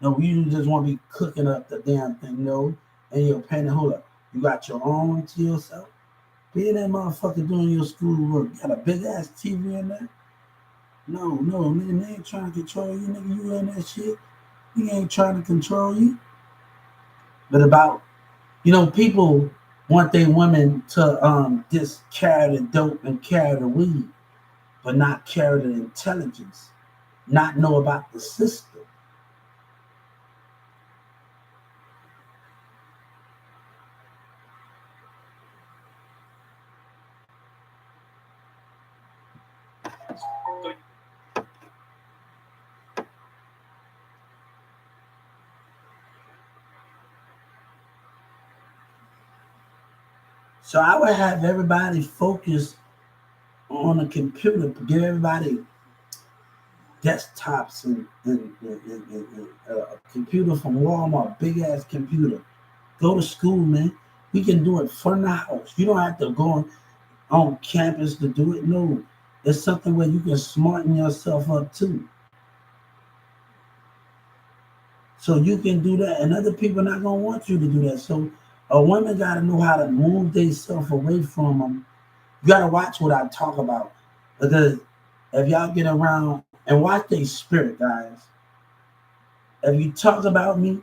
No, you just want to be cooking up the damn thing, no. And you're paying. Hold up, you got your own to yourself. Be in that motherfucker doing your schoolwork. Got a big ass TV in there. No, no, nigga, they ain't trying to control you, nigga. You in that shit. He ain't trying to control you. But about, people want their women to just carry the dope and carry the weed, but not carry the intelligence, not know about the system. So I would have everybody focus on a computer, give everybody desktops and a computer from Walmart, big ass computer. Go to school, man. We can do it from the house. You don't have to go on campus to do it. No, it's something where you can smarten yourself up too. So you can do that, and other people not gonna want you to do that. So a woman gotta know how to move themselves away from them. You gotta watch what I talk about, because if y'all get around and watch their spirit, guys. If you talk about me,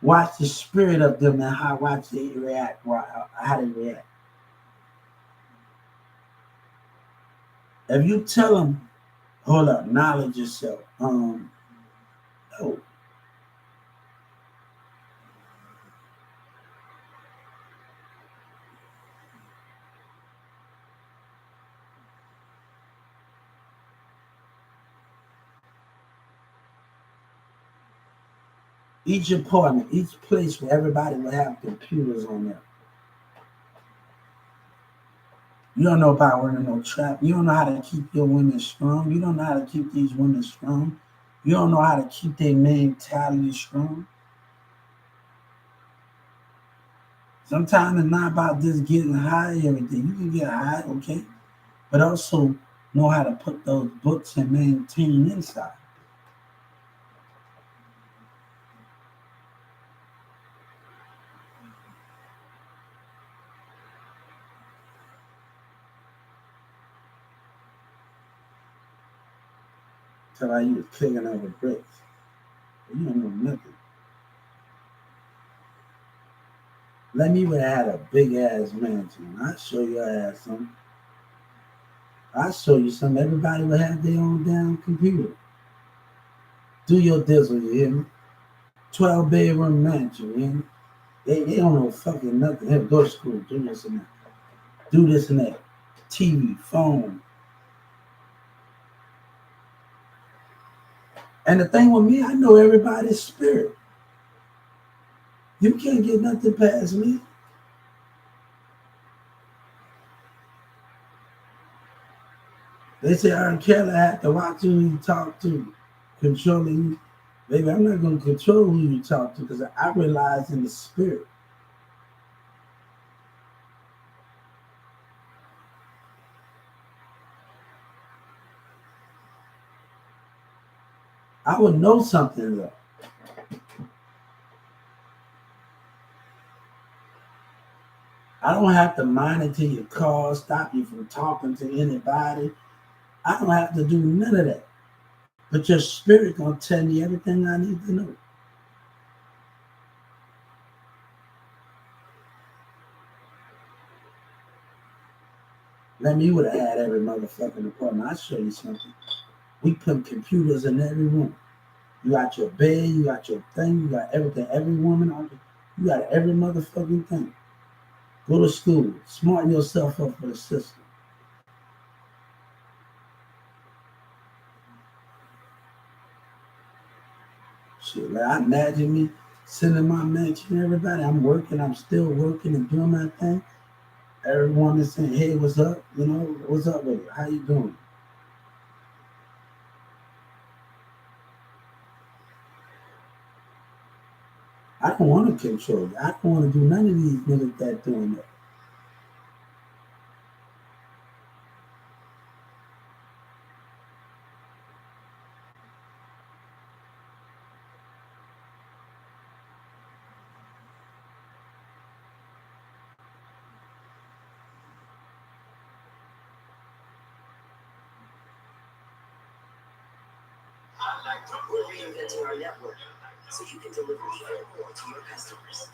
watch the spirit of them and how watch they react, how they react. If you tell them, hold up, knowledge yourself. No. Each apartment, each place where everybody will have computers on there. You don't know about running no trap. You don't know how to keep your women strong. You don't know how to keep these women strong. You don't know how to keep their mentality strong. Sometimes it's not about just getting high and everything. You can get high, okay, but also know how to put those books and maintain inside. Till I you was clicking over bricks. You don't know nothing. Let me would have had a big ass mansion. I'll show your ass something. I'll show you something. Everybody would have their own damn computer. Do your dizzle, you hear me? 12 bedroom mansion, you hear me? They don't know fucking nothing. Hey, go to school, do this and that. Do this and that. TV, phone. And the thing with me, I know everybody's spirit. You can't get nothing past me. They say R. Kelly had to watch who you talk to, controlling you. Baby, I'm not gonna control who you talk to because I realize in the spirit. I would know something though. I don't have to monitor your car, stop you from talking to anybody. I don't have to do none of that. But your spirit gonna tell me everything I need to know. Let me would have had every motherfucking apartment. I'll show you something. We put computers in every room. You got your bed, you got your thing, you got everything. Every woman on you got every motherfucking thing. Go to school, smarten yourself up for the system. Shit, like I imagine me sitting in my mansion, everybody. I'm working, I'm still working and doing my thing. Everyone is saying, hey, what's up? What's up with you? How you doing? I don't want to control you. I don't want to do none of these niggas that doing that. We're reinventing our network so you can deliver even more to your customers.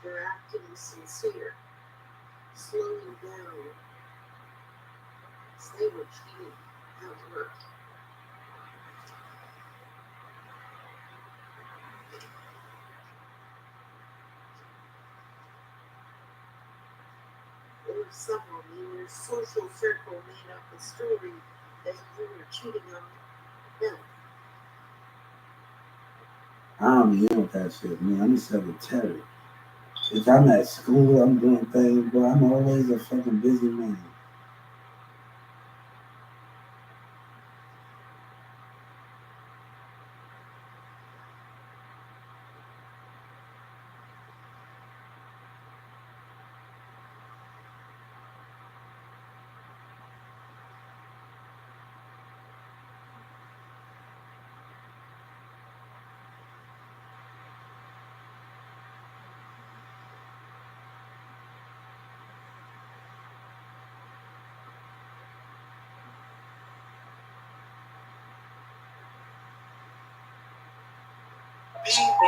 They're acting sincere, slowing down. They were cheating how it worked. There were someone in your social circle made up a story that you were cheating on them. I don't be with that shit, man. I'm a secretary. If I'm at school, I'm doing things, but I'm always a fucking busy man.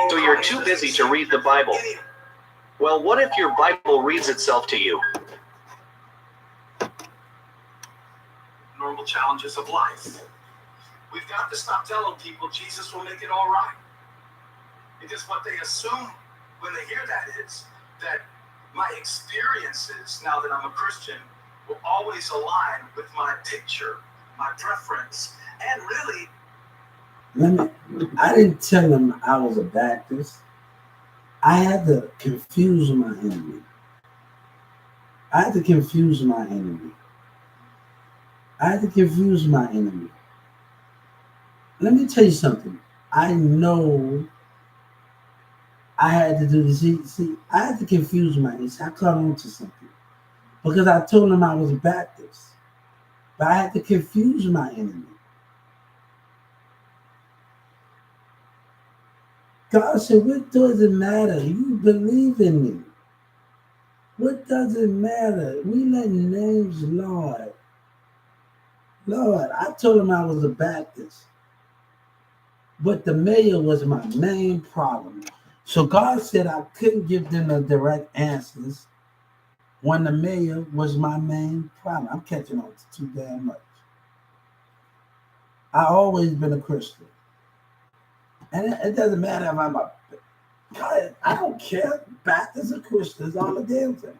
So you're too busy to read the Bible. Well, what if your Bible reads itself to you? Normal challenges of life. We've got to stop telling people Jesus will make it all right. Because what they assume when they hear that is that my experiences, now that I'm a Christian, will always align with my picture, my preference, and really. I didn't tell him I was a Baptist. I had to confuse my enemy. I had to confuse my enemy. Let me tell you something. I know I had to do this. See, I had to confuse my enemy. I caught on to something. Because I told him I was a Baptist. But I had to confuse my enemy. God said, what does it matter? You believe in me. What does it matter? We let names, Lord. Lord, I told him I was a Baptist. But the mayor was my main problem. So God said I couldn't give them the direct answers when the mayor was my main problem. I'm catching on to too damn much. I always been a Christian. And it doesn't matter if I'm a God, I don't care. Baptists or Christians, all the damn thing.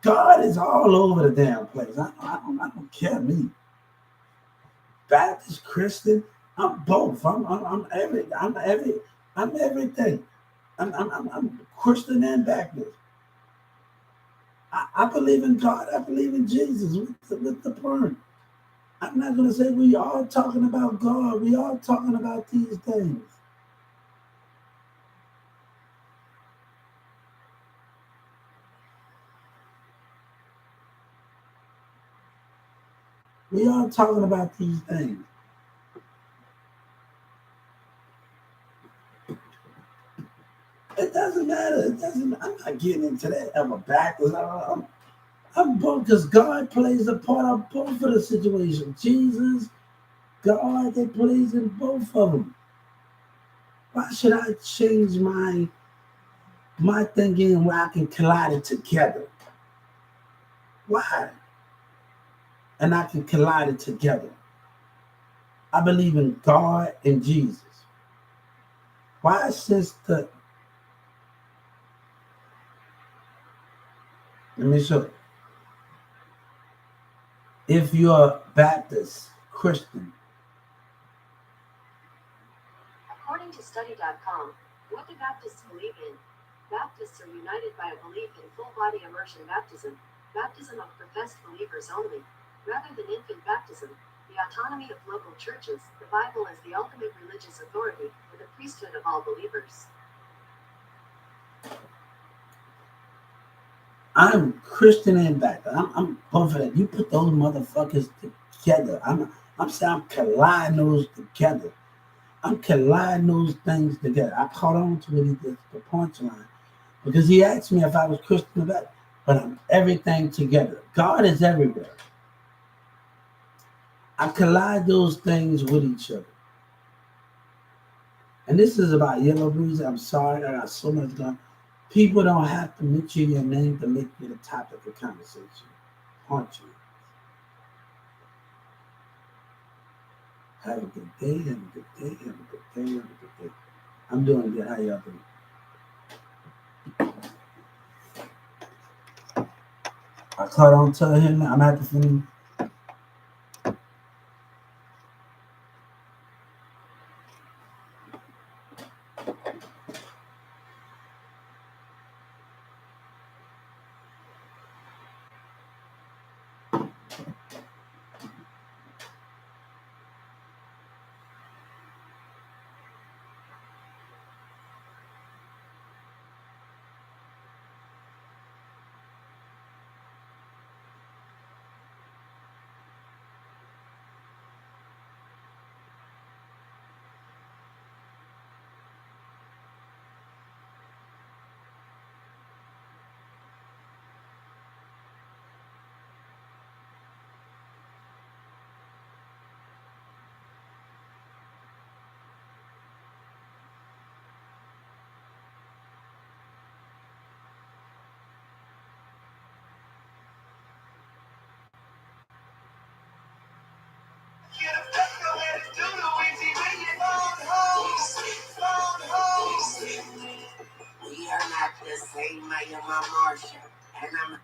God is all over the damn place. I don't care me. Baptist, Christian, I'm both. I'm everything. I'm Christian and Baptist. I believe in God. I believe in Jesus with the point. I'm not going to say we all talking about God. We all talking about these things. We all talking about these things. It doesn't matter. I'm not getting into that. I'm a Baptist. I'm both because God plays a part of both of the situation. Jesus, God, that plays in both of them. Why should I change my thinking where I can collide it together? Why? And I can collide it together. I believe in God and Jesus. Why since the let me show you. If you're Baptist, Christian. According to study.com, what do Baptists believe in? Baptists are united by a belief in full-body immersion baptism of professed believers only. Rather than infant baptism, the autonomy of local churches, the Bible as the ultimate religious authority, with a priesthood of all believers. I'm Christian and Baptist. I'm both of that. You put those motherfuckers together. I'm saying I'm colliding those together. I'm colliding those things together. I caught on to it, the punchline. Because he asked me if I was Christian or not, but I'm everything together. God is everywhere. I collide those things with each other. And this is about Yellow Breeze. I'm sorry, I got so much going. People don't have to mention your name to make you the topic of conversation. Aren't you? Have a good day, have a good day, have a good day, have a good day. I'm doing good. How y'all doing? I caught on to him. I'm at the finish. We are not the same, I am a Martian, and I'm